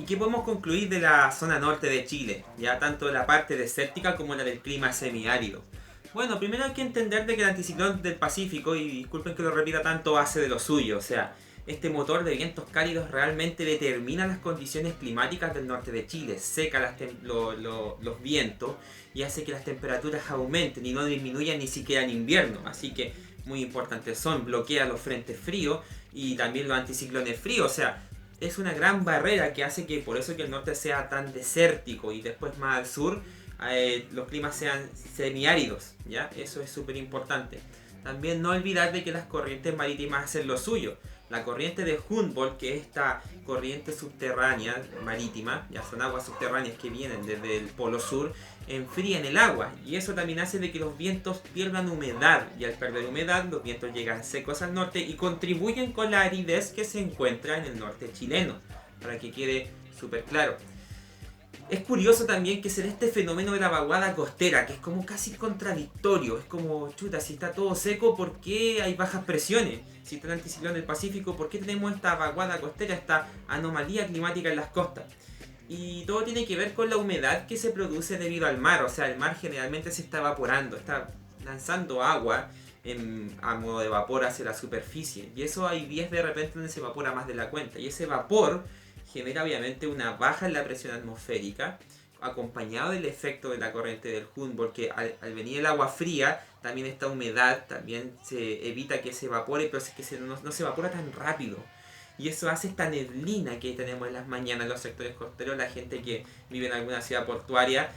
qué podemos concluir de la zona norte de Chile? Ya tanto la parte desértica como la del clima semiárido. Bueno, primero hay que entender de que el anticiclón del Pacífico, y disculpen que lo repita tanto, hace de lo suyo. O sea, este motor de vientos cálidos realmente determina las condiciones climáticas del norte de Chile. Seca los vientos y hace que las temperaturas aumenten y no disminuyan ni siquiera en invierno. Así que, muy importante, bloquea los frentes fríos y también los anticiclones fríos. O sea, es una gran barrera que hace que por eso que el norte sea tan desértico y después más al sur los climas sean semiáridos, ¿ya? Eso es súper importante. También no olvidar de que las corrientes marítimas hacen lo suyo. La corriente de Humboldt, que es esta corriente subterránea marítima, ya son aguas subterráneas que vienen desde el polo sur, enfrían el agua y eso también hace de que los vientos pierdan humedad, y al perder humedad los vientos llegan secos al norte y contribuyen con la aridez que se encuentra en el norte chileno, para que quede súper claro. Es curioso también que se dé este fenómeno de la vaguada costera, que es como casi contradictorio. Es como, chuta, si está todo seco, ¿por qué hay bajas presiones? Si está el anticiclón del Pacífico, ¿por qué tenemos esta vaguada costera, esta anomalía climática en las costas? Y todo tiene que ver con la humedad que se produce debido al mar. O sea, el mar generalmente se está evaporando, está lanzando agua a modo de vapor hacia la superficie. Y eso hay días de repente donde se evapora más de la cuenta. Y ese vapor genera obviamente una baja en la presión atmosférica, acompañado del efecto de la corriente del Humboldt, que al venir el agua fría, también esta humedad también se evita que se evapore, pero es que no se evapora tan rápido. Y eso hace esta neblina que tenemos en las mañanas en los sectores costeros. La gente que vive en alguna ciudad portuaria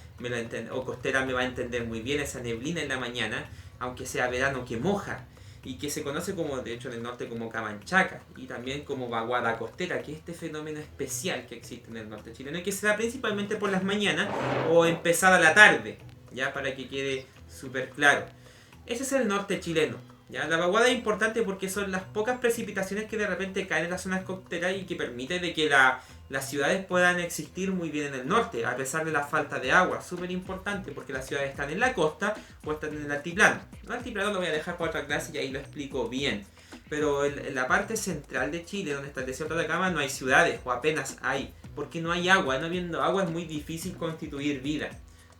o costera me va a entender muy bien esa neblina en la mañana, aunque sea verano, que moja. Y que se conoce como, de hecho en el norte, como camanchaca y también como vaguada costera, que es este fenómeno especial que existe en el norte chileno y que se da principalmente por las mañanas o empezada la tarde, ya para que quede súper claro. Ese es el norte chileno. ¿Ya? La vaguada es importante porque son las pocas precipitaciones que de repente caen en las zonas costeras y que permite de que las ciudades puedan existir muy bien en el norte, a pesar de la falta de agua. Súper importante porque las ciudades están en la costa o están en el altiplano. El altiplano lo voy a dejar para otra clase y ahí lo explico bien. Pero en la parte central de Chile, donde está el desierto de Atacama, no hay ciudades o apenas hay. Porque no hay agua. No habiendo agua es muy difícil constituir vida.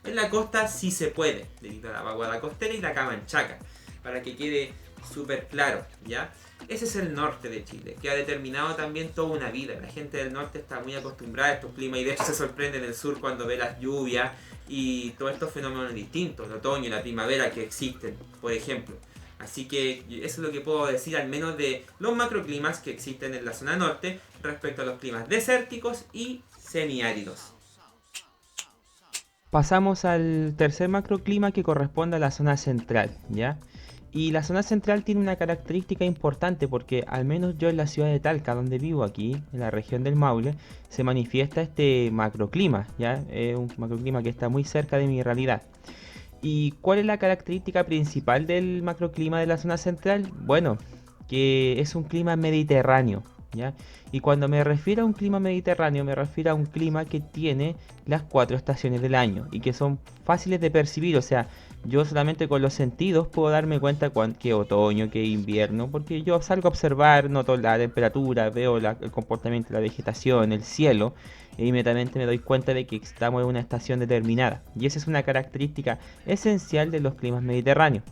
En la costa sí se puede, debido a la vaguada costera y la camanchaca. Para que quede súper claro, ¿ya? Ese es el norte de Chile, que ha determinado también toda una vida. La gente del norte está muy acostumbrada a estos climas y de hecho se sorprende en el sur cuando ve las lluvias y todos estos fenómenos distintos, el otoño y la primavera que existen, por ejemplo. Así que eso es lo que puedo decir al menos de los macroclimas que existen en la zona norte respecto a los climas desérticos y semiáridos. Pasamos al tercer macroclima que corresponde a la zona central, ¿ya? Y la zona central tiene una característica importante porque al menos yo en la ciudad de Talca, donde vivo aquí, en la región del Maule, se manifiesta este macroclima, ¿ya? Es un macroclima que está muy cerca de mi realidad. ¿Y cuál es la característica principal del macroclima de la zona central? Bueno, que es un clima mediterráneo, ¿ya? Y cuando me refiero a un clima mediterráneo, me refiero a un clima que tiene las 4 estaciones del año y que son fáciles de percibir, o sea, yo solamente con los sentidos puedo darme cuenta que otoño, que invierno, porque yo salgo a observar, noto la temperatura, veo el comportamiento de la vegetación, el cielo, e inmediatamente me doy cuenta de que estamos en una estación determinada. Y esa es una característica esencial de los climas mediterráneos,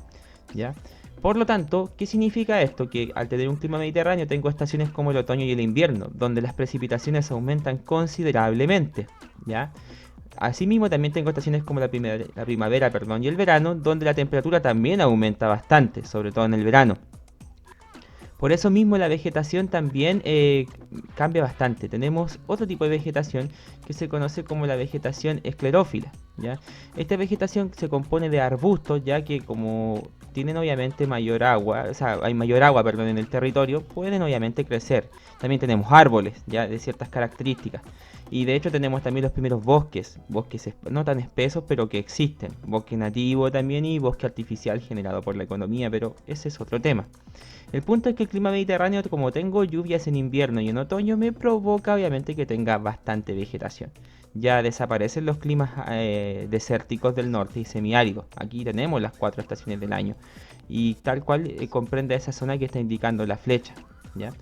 ¿ya? Por lo tanto, ¿qué significa esto? Que al tener un clima mediterráneo tengo estaciones como el otoño y el invierno, donde las precipitaciones aumentan considerablemente, ¿ya? Asimismo, también tengo estaciones como la primavera, y el verano, donde la temperatura también aumenta bastante, sobre todo en el verano. Por eso mismo la vegetación también cambia bastante. Tenemos otro tipo de vegetación que se conoce como la vegetación esclerófila, ¿ya? Esta vegetación se compone de arbustos, ya que como tienen obviamente mayor agua, o sea, hay mayor agua, en el territorio, pueden obviamente crecer. También tenemos árboles, ya de ciertas características. Y de hecho tenemos también los primeros bosques no tan espesos, pero que existen. Bosque nativo también y bosque artificial generado por la economía, pero ese es otro tema. El punto es que el clima mediterráneo, como tengo lluvias en invierno y en otoño, me provoca obviamente que tenga bastante vegetación. Ya desaparecen los climas desérticos del norte y semiáridos. Aquí tenemos las 4 estaciones del año. Y tal cual comprende esa zona que está indicando la flecha, ¿ya?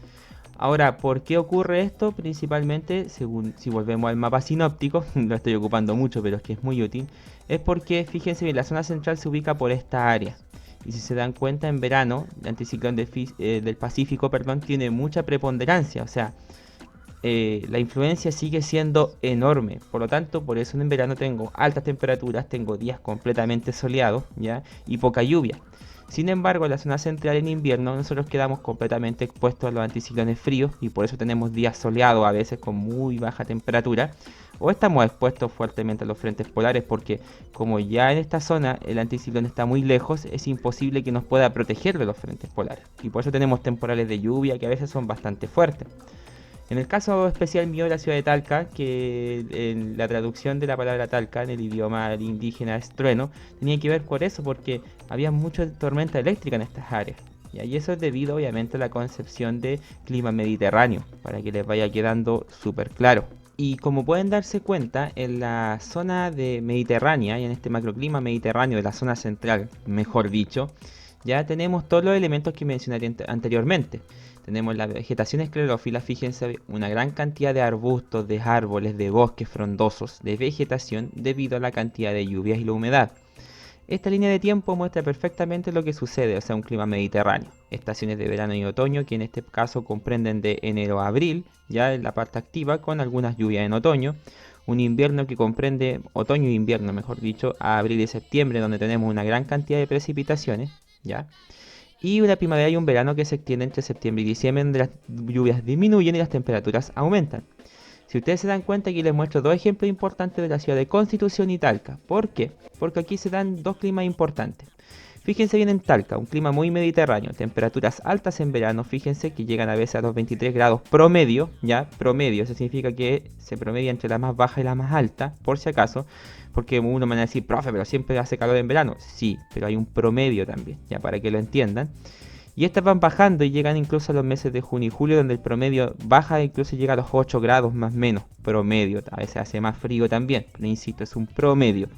Ahora, ¿por qué ocurre esto? Principalmente, según si volvemos al mapa sinóptico, lo estoy ocupando mucho, pero es que es muy útil, es porque, fíjense bien, la zona central se ubica por esta área. Y si se dan cuenta, en verano, el anticiclón del Pacífico, perdón, tiene mucha preponderancia, o sea, la influencia sigue siendo enorme. Por lo tanto, por eso en verano tengo altas temperaturas, tengo días completamente soleados, ¿ya? Y poca lluvia. Sin embargo, en la zona central en invierno nosotros quedamos completamente expuestos a los anticiclones fríos y por eso tenemos días soleados a veces con muy baja temperatura o estamos expuestos fuertemente a los frentes polares porque como ya en esta zona el anticiclón está muy lejos, es imposible que nos pueda proteger de los frentes polares y por eso tenemos temporales de lluvia que a veces son bastante fuertes. En el caso especial mío de la ciudad de Talca, que en la traducción de la palabra Talca en el idioma indígena es trueno, tenía que ver con eso porque había mucha tormenta eléctrica en estas áreas. Y eso es debido obviamente a la concepción de clima mediterráneo, para que les vaya quedando súper claro. Y como pueden darse cuenta, en la zona de Mediterránea y en este macroclima mediterráneo de la zona central, mejor dicho, ya tenemos todos los elementos que mencioné anteriormente. Tenemos la vegetación esclerófila, fíjense, una gran cantidad de arbustos, de árboles, de bosques frondosos, de vegetación debido a la cantidad de lluvias y la humedad. Esta línea de tiempo muestra perfectamente lo que sucede, o sea, un clima mediterráneo. Estaciones de verano y otoño, que en este caso comprenden de enero a abril, ya en la parte activa, con algunas lluvias en otoño. Un invierno que comprende otoño e invierno, mejor dicho, a abril y septiembre, donde tenemos una gran cantidad de precipitaciones, ya. Y una primavera y un verano que se extiende entre septiembre y diciembre, donde las lluvias disminuyen y las temperaturas aumentan. Si ustedes se dan cuenta, aquí les muestro dos ejemplos importantes de la ciudad de Constitución y Talca. ¿Por qué? Porque aquí se dan dos climas importantes. Fíjense bien en Talca, un clima muy mediterráneo, temperaturas altas en verano, fíjense que llegan a veces a los 23 grados promedio, ya, promedio, eso significa que se promedia entre la más baja y la más alta, por si acaso, porque uno me va a decir, profe, pero siempre hace calor en verano, sí, pero hay un promedio también, ya, para que lo entiendan. Y estas van bajando y llegan incluso a los meses de junio y julio, donde el promedio baja e incluso llega a los 8 grados más o menos, promedio, a veces hace más frío también, pero insisto, es un promedio.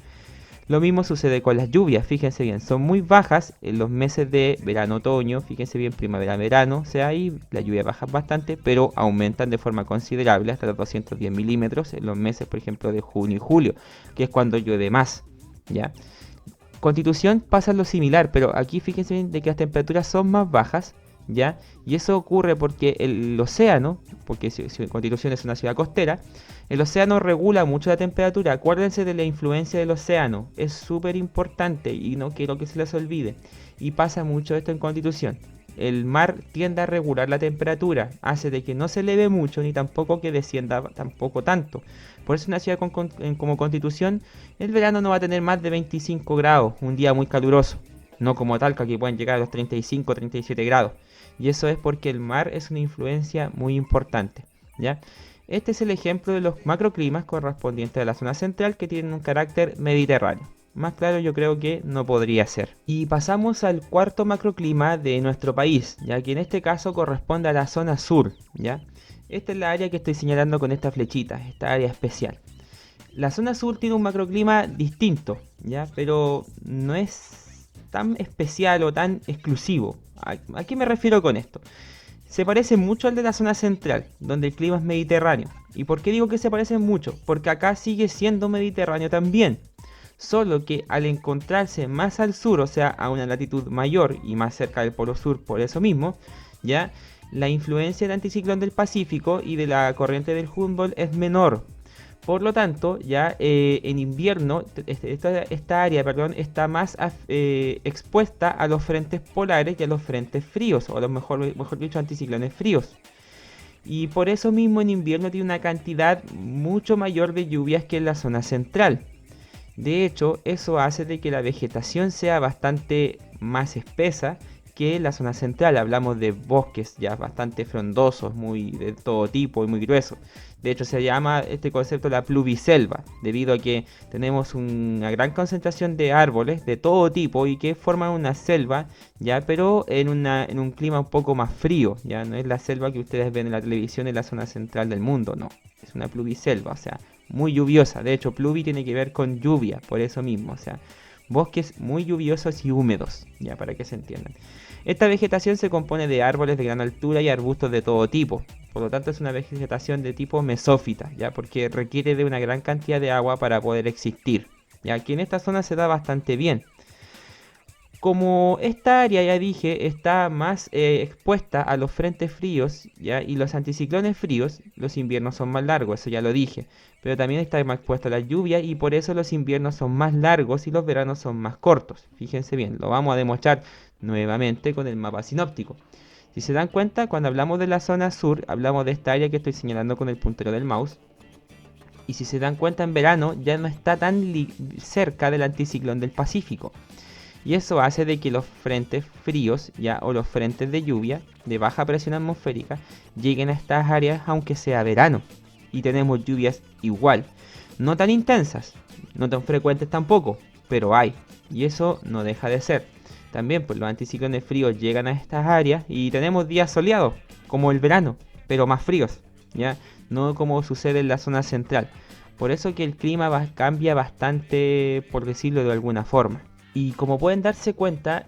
Lo mismo sucede con las lluvias, fíjense bien, son muy bajas en los meses de verano-otoño, fíjense bien, primavera-verano, o sea, ahí las lluvias bajan bastante, pero aumentan de forma considerable hasta los 210 milímetros en los meses, por ejemplo, de junio y julio, que es cuando llueve más, ¿ya? Constitución pasa lo similar, pero aquí fíjense bien de que las temperaturas son más bajas, ¿ya? Y eso ocurre porque el océano, porque si Constitución es una ciudad costera, el océano regula mucho la temperatura. Acuérdense de la influencia del océano, es súper importante y no quiero que se les olvide. Y pasa mucho esto en Constitución. El mar tiende a regular la temperatura, hace de que no se eleve mucho ni tampoco que descienda tampoco tanto. Por eso una ciudad como Constitución, el verano no va a tener más de 25 grados, un día muy caluroso. No como Talca que pueden llegar a los 35 37 grados. Y eso es porque el mar es una influencia muy importante, ¿ya? Este es el ejemplo de los macroclimas correspondientes a la zona central que tienen un carácter mediterráneo. Más claro yo creo que no podría ser. Y pasamos al cuarto macroclima de nuestro país, ya que en este caso corresponde a la zona sur, ¿ya? Esta es la área que estoy señalando con esta flechita, esta área especial. La zona sur tiene un macroclima distinto, ¿ya? Pero no es tan especial o tan exclusivo. ¿A qué me refiero con esto? Se parece mucho al de la zona central, donde el clima es mediterráneo. ¿Y por qué digo que se parecen mucho? Porque acá sigue siendo mediterráneo también. Solo que al encontrarse más al sur, o sea, a una latitud mayor y más cerca del polo sur por eso mismo, ya la influencia del anticiclón del Pacífico y de la corriente del Humboldt es menor. Por lo tanto, ya en invierno esta área, perdón, está más expuesta a los frentes polares y a los frentes fríos, o a lo mejor dicho, anticiclones fríos. Y por eso mismo en invierno tiene una cantidad mucho mayor de lluvias que en la zona central. De hecho, eso hace de que la vegetación sea bastante más espesa que en la zona central. Hablamos de bosques ya bastante frondosos, muy de todo tipo y muy gruesos. De hecho, se llama este concepto la pluviselva, debido a que tenemos una gran concentración de árboles de todo tipo y que forman una selva, ya, pero en un clima un poco más frío. Ya no es la selva que ustedes ven en la televisión en la zona central del mundo, no. Es una pluviselva, o sea, muy lluviosa. De hecho, pluvi tiene que ver con lluvia, por eso mismo, o sea, bosques muy lluviosos y húmedos, ya para que se entiendan. Esta vegetación se compone de árboles de gran altura y arbustos de todo tipo. Por lo tanto es una vegetación de tipo mesófita, ¿ya? Porque requiere de una gran cantidad de agua para poder existir. Ya aquí en esta zona se da bastante bien. Como esta área, ya dije, está más expuesta a los frentes fríos, ¿ya? Y los anticiclones fríos, los inviernos son más largos, eso ya lo dije. Pero también está más expuesta a la lluvia y por eso los inviernos son más largos y los veranos son más cortos. Fíjense bien, lo vamos a demostrar nuevamente con el mapa sinóptico. Si se dan cuenta, cuando hablamos de la zona sur, hablamos de esta área que estoy señalando con el puntero del mouse. Y si se dan cuenta, en verano ya no está tan cerca del anticiclón del Pacífico. Y eso hace de que los frentes fríos ya o los frentes de lluvia de baja presión atmosférica lleguen a estas áreas aunque sea verano. Y tenemos lluvias igual, no tan intensas, no tan frecuentes tampoco, pero hay. Y eso no deja de ser. También pues los anticiclones fríos llegan a estas áreas y tenemos días soleados, como el verano, pero más fríos, ¿ya? No como sucede en la zona central. Por eso que el clima cambia bastante, por decirlo de alguna forma. Y como pueden darse cuenta,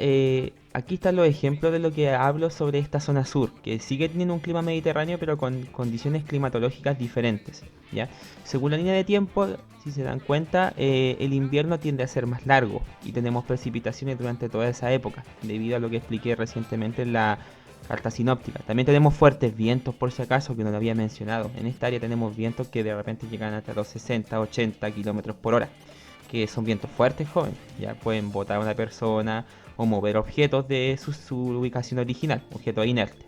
aquí están los ejemplos de lo que hablo sobre esta zona sur, que sigue teniendo un clima mediterráneo pero con condiciones climatológicas diferentes, ¿ya? Según la línea de tiempo, si se dan cuenta, el invierno tiende a ser más largo y tenemos precipitaciones durante toda esa época, debido a lo que expliqué recientemente en la carta sinóptica. También tenemos fuertes vientos, por si acaso, que no lo había mencionado. En esta área tenemos vientos que de repente llegan hasta los 60-80 kilómetros por hora, que son vientos fuertes, joven. Ya pueden botar a una persona o mover objetos de su ubicación original, objetos inertes.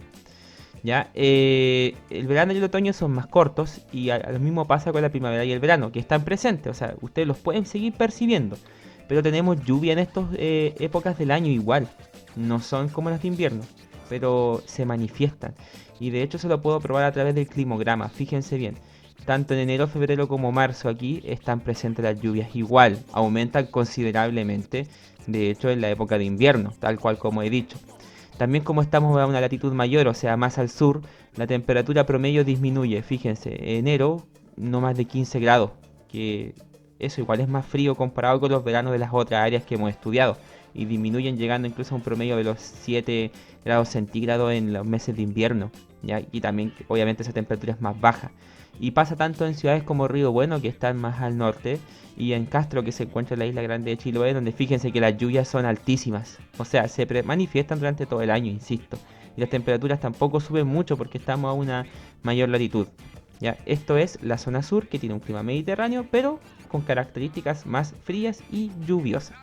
Ya, el verano y el otoño son más cortos y lo mismo pasa con la primavera y el verano, que están presentes, o sea, ustedes los pueden seguir percibiendo, pero tenemos lluvia en estas épocas del año igual, no son como las de invierno, pero se manifiestan y de hecho se lo puedo probar a través del climograma, fíjense bien. Tanto en enero, febrero como marzo aquí están presentes las lluvias igual, aumentan considerablemente, de hecho en la época de invierno, tal cual como he dicho. También como estamos a una latitud mayor, o sea más al sur, la temperatura promedio disminuye, fíjense, enero no más de 15 grados, que eso igual es más frío comparado con los veranos de las otras áreas que hemos estudiado, y disminuyen llegando incluso a un promedio de los 7 grados centígrados en los meses de invierno, ¿ya? Y también obviamente esa temperatura es más baja. Y pasa tanto en ciudades como Río Bueno, que están más al norte, y en Castro, que se encuentra en la isla grande de Chiloé, donde fíjense que las lluvias son altísimas. O sea, se manifiestan durante todo el año, insisto. Y las temperaturas tampoco suben mucho porque estamos a una mayor latitud. Ya, esto es la zona sur, que tiene un clima mediterráneo, pero con características más frías y lluviosas.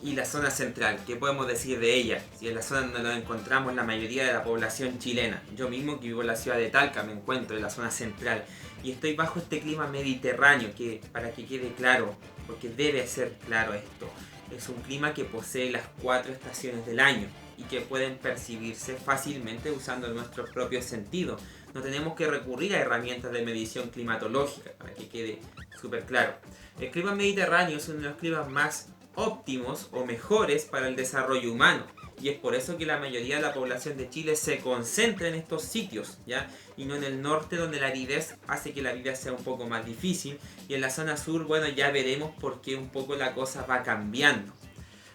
Y la zona central, ¿qué podemos decir de ella? Si es la zona donde nos encontramos la mayoría de la población chilena. Yo mismo que vivo en la ciudad de Talca me encuentro en la zona central y estoy bajo este clima mediterráneo, que para que quede claro, porque debe ser claro esto, es un clima que posee las 4 estaciones del año y que pueden percibirse fácilmente usando nuestros propios sentidos. No tenemos que recurrir a herramientas de medición climatológica, para que quede súper claro. El clima mediterráneo es uno de los climas más óptimos o mejores para el desarrollo humano, y es por eso que la mayoría de la población de Chile se concentra en estos sitios, ¿ya? Y no en el norte, donde la aridez hace que la vida sea un poco más difícil, y en la zona sur, bueno, ya veremos por qué un poco la cosa va cambiando.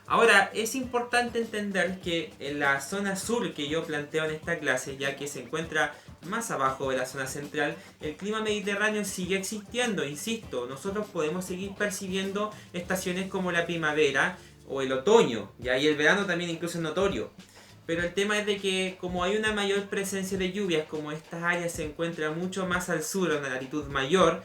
Ahora, es importante entender que en la zona sur que yo planteo en esta clase, ya que se encuentra más abajo de la zona central, el clima mediterráneo sigue existiendo, insisto, nosotros podemos seguir percibiendo estaciones como la primavera o el otoño, ya, y el verano también incluso es notorio. Pero el tema es de que como hay una mayor presencia de lluvias, como estas áreas se encuentran mucho más al sur, a una latitud mayor,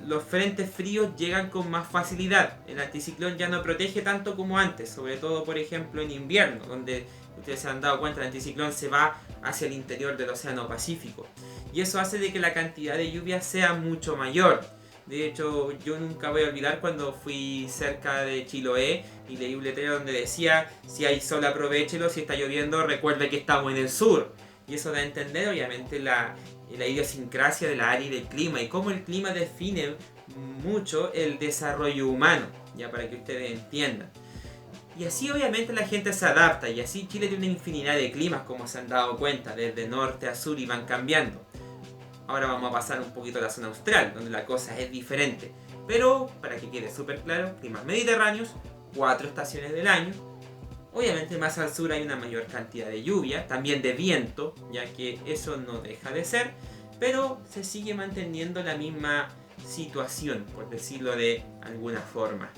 los frentes fríos llegan con más facilidad. El anticiclón ya no protege tanto como antes, sobre todo por ejemplo en invierno, donde ustedes se han dado cuenta, el anticiclón se va hacia el interior del Océano Pacífico. Y eso hace de que la cantidad de lluvia sea mucho mayor. De hecho, yo nunca voy a olvidar cuando fui cerca de Chiloé y leí un letrero donde decía: si hay sol aprovéchelo, si está lloviendo recuerde que estamos en el sur. Y eso da a entender obviamente la idiosincrasia de la área y del clima, y cómo el clima define mucho el desarrollo humano, ya para que ustedes entiendan. Y así obviamente la gente se adapta, y así Chile tiene una infinidad de climas, como se han dado cuenta, desde norte a sur, y van cambiando. Ahora vamos a pasar un poquito a la zona austral, donde la cosa es diferente. Pero, para que quede súper claro, climas mediterráneos, 4 estaciones del año, Obviamente más al sur hay una mayor cantidad de lluvia, también de viento, ya que eso no deja de ser, pero se sigue manteniendo la misma situación, por decirlo de alguna forma.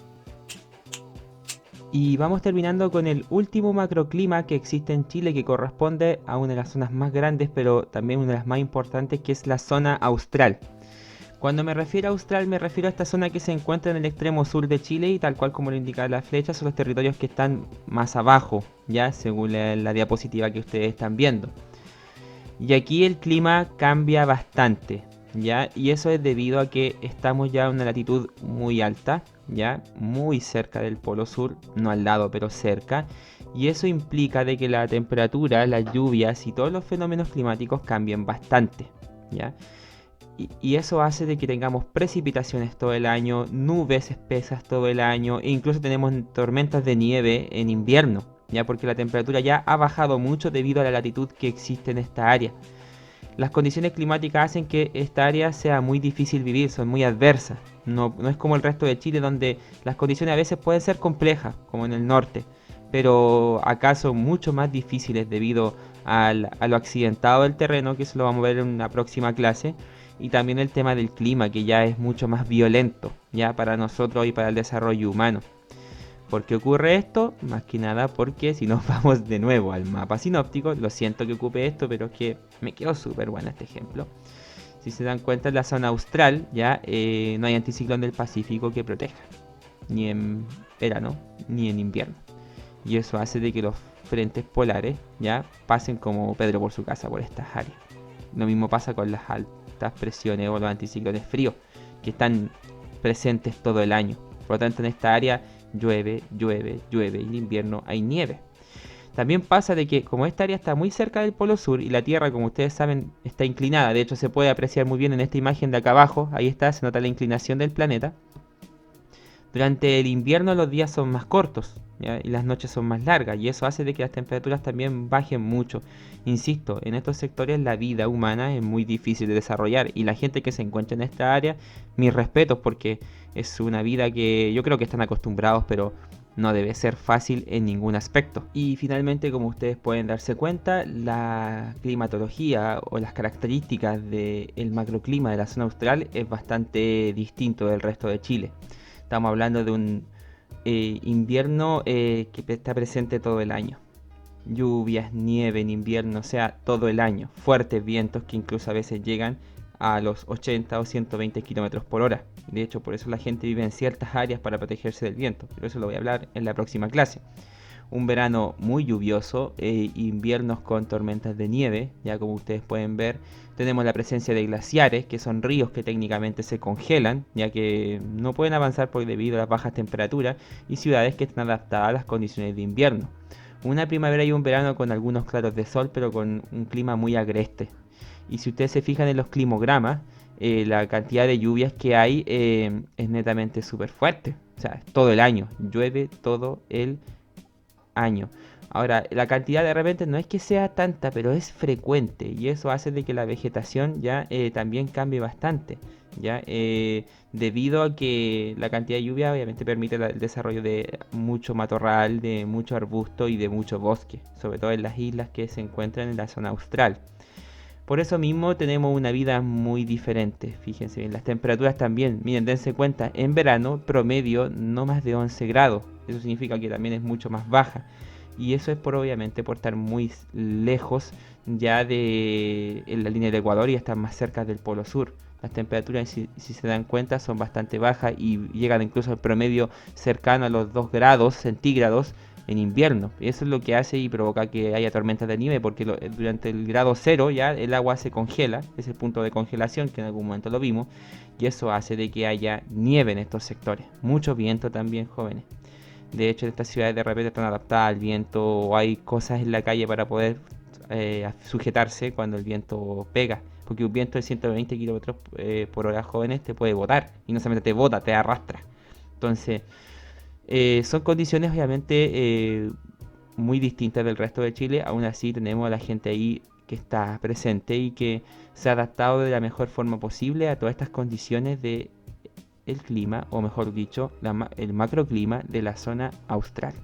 Y vamos terminando con el último macroclima que existe en Chile, que corresponde a una de las zonas más grandes, pero también una de las más importantes, que es la zona austral. Cuando me refiero a austral, me refiero a esta zona que se encuentra en el extremo sur de Chile, y tal cual como lo indica la flecha, son los territorios que están más abajo, ya según la diapositiva que ustedes están viendo. Y aquí el clima cambia bastante, ¿ya? Y eso es debido a que estamos ya a una latitud muy alta, ¿ya? Muy cerca del polo sur, no al lado, pero cerca. Y eso implica de que la temperatura, las lluvias y todos los fenómenos climáticos cambien bastante, ¿ya? Y eso hace de que tengamos precipitaciones todo el año, nubes espesas todo el año, e incluso tenemos tormentas de nieve en invierno, ya porque la temperatura ya ha bajado mucho debido a la latitud que existe en esta área. Las condiciones climáticas hacen que esta área sea muy difícil vivir, son muy adversas. No es como el resto de Chile, donde las condiciones a veces pueden ser complejas, como en el norte, pero acá son mucho más difíciles debido a lo accidentado del terreno, que eso lo vamos a ver en una próxima clase, y también el tema del clima, que ya es mucho más violento, ya para nosotros y para el desarrollo humano. ¿Por qué ocurre esto? Más que nada porque si nos vamos de nuevo al mapa sinóptico, lo siento que ocupe esto, pero es que me quedó súper bueno este ejemplo. Si se dan cuenta, en la zona austral ya no hay anticiclón del Pacífico que proteja, ni en verano ni en invierno. Y eso hace de que los frentes polares ya pasen como Pedro por su casa por estas áreas. Lo mismo pasa con las altas presiones o los anticiclones fríos, que están presentes todo el año. Por lo tanto, en esta área llueve, llueve, llueve, y en invierno hay nieve. También pasa de que como esta área está muy cerca del polo sur y la Tierra, como ustedes saben, está inclinada, de hecho se puede apreciar muy bien en esta imagen de acá abajo, ahí está, se nota la inclinación del planeta. Durante el invierno los días son más cortos, ¿ya? Y las noches son más largas, y eso hace de que las temperaturas también bajen mucho. Insisto, en estos sectores la vida humana es muy difícil de desarrollar, y la gente que se encuentra en esta área, mis respetos, porque es una vida que yo creo que están acostumbrados, pero no debe ser fácil en ningún aspecto. Y finalmente, como ustedes pueden darse cuenta, la climatología o las características del macroclima de la zona austral es bastante distinto del resto de Chile. Estamos hablando de un invierno que está presente todo el año. Lluvias, nieve en invierno, o sea, todo el año. Fuertes vientos que incluso a veces llegan a los 80 o 120 kilómetros por hora. De hecho, por eso la gente vive en ciertas áreas para protegerse del viento. Pero eso lo voy a hablar en la próxima clase. Un verano muy lluvioso, inviernos con tormentas de nieve, ya como ustedes pueden ver. Tenemos la presencia de glaciares, que son ríos que técnicamente se congelan, ya que no pueden avanzar debido a las bajas temperaturas, y ciudades que están adaptadas a las condiciones de invierno. Una primavera y un verano con algunos claros de sol, pero con un clima muy agreste. Y si ustedes se fijan en los climogramas, la cantidad de lluvias que hay es netamente súper fuerte. O sea, todo el año, llueve todo el año. Ahora, la cantidad de repente no es que sea tanta, pero es frecuente, y eso hace de que la vegetación ya también cambie bastante, ya debido a que la cantidad de lluvia obviamente permite el desarrollo de mucho matorral, de mucho arbusto y de mucho bosque, sobre todo en las islas que se encuentran en la zona austral. Por eso mismo tenemos una vida muy diferente. Fíjense bien, las temperaturas también, miren, dense cuenta, en verano promedio no más de 11 grados. Eso significa que también es mucho más baja. Y eso es obviamente por estar muy lejos ya de la línea del Ecuador y estar más cerca del Polo Sur. Las temperaturas, si se dan cuenta, son bastante bajas y llegan incluso al promedio cercano a los 2 grados centígrados en invierno. Eso es lo que hace y provoca que haya tormentas de nieve, porque durante el grado cero ya el agua se congela, es el punto de congelación que en algún momento lo vimos, y eso hace de que haya nieve en estos sectores. Mucho viento también, jóvenes. De hecho, estas ciudades de repente están adaptadas al viento, o hay cosas en la calle para poder sujetarse cuando el viento pega. Porque un viento de 120 kilómetros por hora, jóvenes, te puede botar. Y no solamente te bota, te arrastra. Entonces, son condiciones obviamente muy distintas del resto de Chile. Aún así, tenemos a la gente ahí que está presente y que se ha adaptado de la mejor forma posible a todas estas condiciones de el clima, o mejor dicho, el macroclima de la zona austral.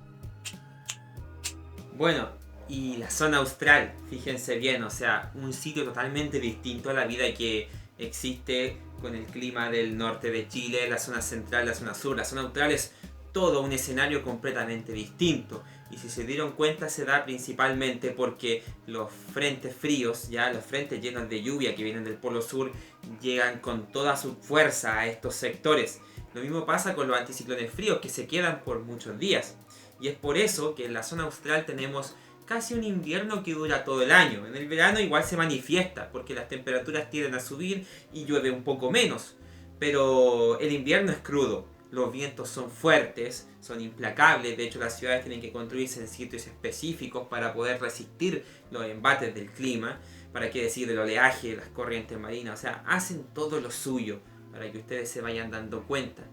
Bueno, y la zona austral, fíjense bien, o sea, un sitio totalmente distinto a la vida que existe con el clima del norte de Chile, la zona central, la zona sur. La zona austral es todo un escenario completamente distinto. Y si se dieron cuenta, se da principalmente porque los frentes fríos, ya los frentes llenos de lluvia que vienen del polo sur, llegan con toda su fuerza a estos sectores. Lo mismo pasa con los anticiclones fríos que se quedan por muchos días. Y es por eso que en la zona austral tenemos casi un invierno que dura todo el año. En el verano igual se manifiesta porque las temperaturas tienden a subir y llueve un poco menos. Pero el invierno es crudo. Los vientos son fuertes, son implacables. De hecho, las ciudades tienen que construirse en sitios específicos para poder resistir los embates del clima. Para qué decir del oleaje, las corrientes marinas. O sea, hacen todo lo suyo para que ustedes se vayan dando cuenta.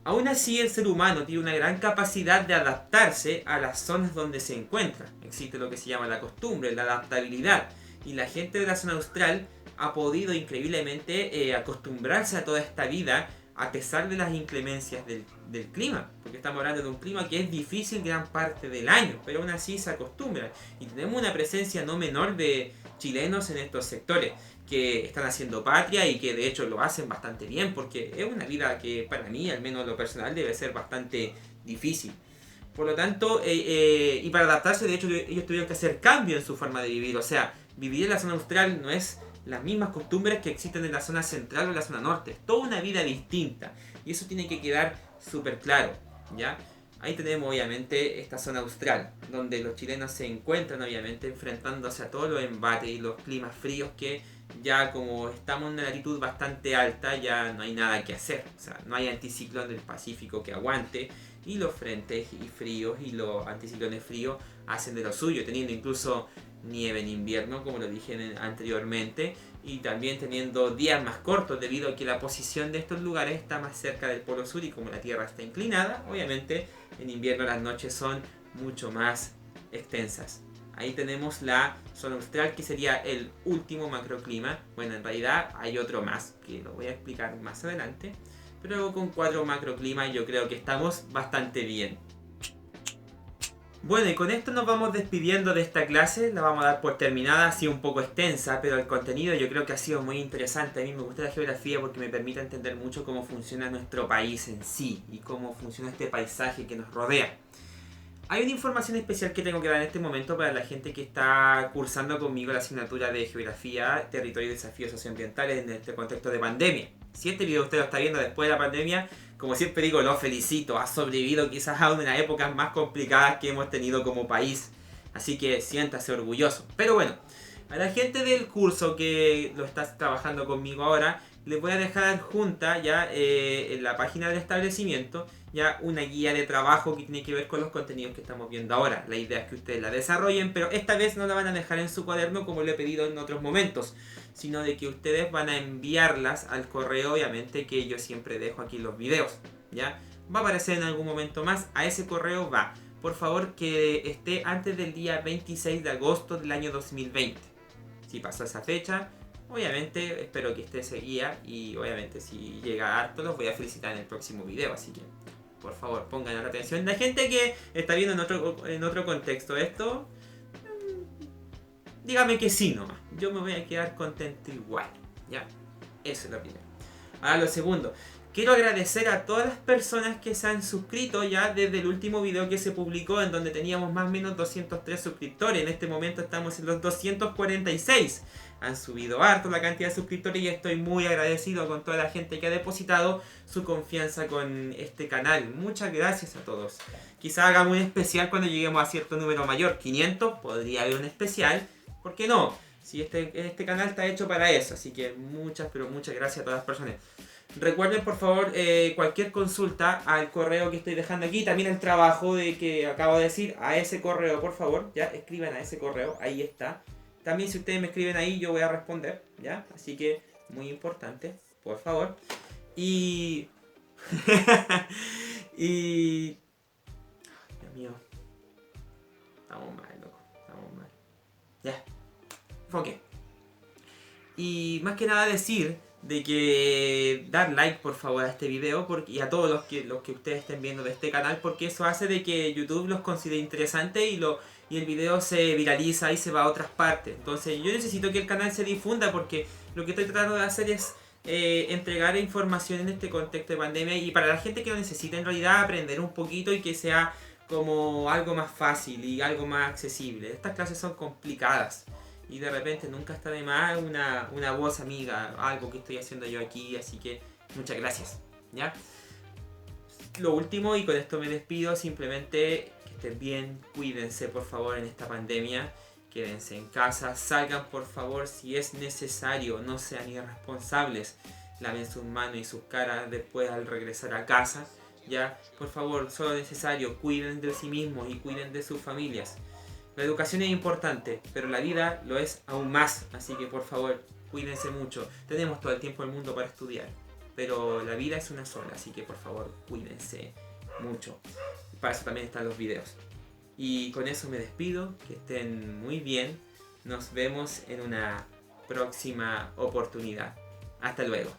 Aún así, el ser humano tiene una gran capacidad de adaptarse a las zonas donde se encuentra. Existe lo que se llama la costumbre, la adaptabilidad. Y la gente de la zona austral ha podido increíblemente acostumbrarse a toda esta vida a pesar de las inclemencias del clima. Porque estamos hablando de un clima que es difícil gran parte del año, pero aún así se acostumbran. Y tenemos una presencia no menor de chilenos en estos sectores que están haciendo patria y que de hecho lo hacen bastante bien, porque es una vida que para mí, al menos lo personal, debe ser bastante difícil. Por lo tanto, y para adaptarse, de hecho, ellos tuvieron que hacer cambio en su forma de vivir. O sea, vivir en la zona austral no es las mismas costumbres que existen en la zona central o en la zona norte. Es toda una vida distinta. Y eso tiene que quedar súper claro, ¿ya? Ahí tenemos obviamente esta zona austral, donde los chilenos se encuentran obviamente enfrentándose a todos los embates y los climas fríos que ya como estamos en una latitud bastante alta ya no hay nada que hacer. O sea, no hay anticiclón del Pacífico que aguante y los frentes y fríos y los anticiclones fríos hacen de lo suyo, teniendo incluso nieve en invierno, como lo dije anteriormente, y también teniendo días más cortos debido a que la posición de estos lugares está más cerca del polo sur y como la Tierra está inclinada, obviamente en invierno las noches son mucho más extensas. Ahí tenemos la zona austral que sería el último macroclima. Bueno, en realidad hay otro más que lo voy a explicar más adelante. Pero con 4 macroclimas yo creo que estamos bastante bien. Bueno, y con esto nos vamos despidiendo de esta clase, la vamos a dar por terminada, ha sido un poco extensa, pero el contenido yo creo que ha sido muy interesante. A mí me gusta la geografía porque me permite entender mucho cómo funciona nuestro país en sí y cómo funciona este paisaje que nos rodea. Hay una información especial que tengo que dar en este momento para la gente que está cursando conmigo la asignatura de Geografía, Territorio y Desafíos Socioambientales en este contexto de pandemia. Si este video usted lo está viendo después de la pandemia, como siempre digo, lo felicito. Ha sobrevivido quizás a una de las épocas más complicadas que hemos tenido como país. Así que siéntase orgulloso. Pero bueno, a la gente del curso que lo está trabajando conmigo ahora, les voy a dejar junta ya en la página del establecimiento ya una guía de trabajo que tiene que ver con los contenidos que estamos viendo ahora. La idea es que ustedes la desarrollen, pero esta vez no la van a dejar en su cuaderno como lo he pedido en otros momentos, sino de que ustedes van a enviarlas al correo, obviamente, que yo siempre dejo aquí en los videos, ¿ya? Va a aparecer en algún momento más, a ese correo va. Por favor, que esté antes del día 26 de agosto del año 2020. Si pasó esa fecha, obviamente espero que esté ese guía y obviamente si llega harto los voy a felicitar en el próximo video, así que por favor pongan la atención. La gente que está viendo en otro contexto esto, dígame que sí nomás, yo me voy a quedar contento igual, ya, eso es lo primero. Ahora lo segundo, quiero agradecer a todas las personas que se han suscrito ya desde el último video que se publicó, en donde teníamos más o menos 203 suscriptores. En este momento estamos en los 246. Han subido harto la cantidad de suscriptores y estoy muy agradecido con toda la gente que ha depositado su confianza con este canal. Muchas gracias a todos. Quizá hagamos un especial cuando lleguemos a cierto número mayor. 500, podría haber un especial. ¿Por qué no? Si este canal está hecho para eso. Así que muchas, pero muchas gracias a todas las personas. Recuerden por favor cualquier consulta al correo que estoy dejando aquí. También el trabajo de que acabo de decir a ese correo, por favor. Ya escriban a ese correo, ahí está. También si ustedes me escriben ahí yo voy a responder, ¿ya? Así que muy importante, por favor. Y... y... Dios mío. Estamos mal, loco. Estamos mal. Ya. Enfoque. Y más que nada decir de que dar like por favor a este video y a todos los que ustedes estén viendo de este canal, porque eso hace de que YouTube los considere interesantes y el video se viraliza y se va a otras partes. Entonces yo necesito que el canal se difunda, porque lo que estoy tratando de hacer es entregar información en este contexto de pandemia, y para la gente que lo necesita en realidad aprender un poquito y que sea como algo más fácil y algo más accesible. Estas clases son complicadas y de repente nunca está de más una voz amiga, algo que estoy haciendo yo aquí, así que muchas gracias, ¿ya? Lo último, y con esto me despido, simplemente que estén bien, cuídense por favor en esta pandemia, quédense en casa, salgan por favor si es necesario, no sean irresponsables, laven sus manos y sus caras después al regresar a casa, ya, por favor, solo necesario, cuiden de sí mismos y cuiden de sus familias. La educación es importante, pero la vida lo es aún más, así que por favor, cuídense mucho. Tenemos todo el tiempo del mundo para estudiar, pero la vida es una sola, así que por favor, cuídense mucho. Para eso también están los videos. Y con eso me despido, que estén muy bien. Nos vemos en una próxima oportunidad. Hasta luego.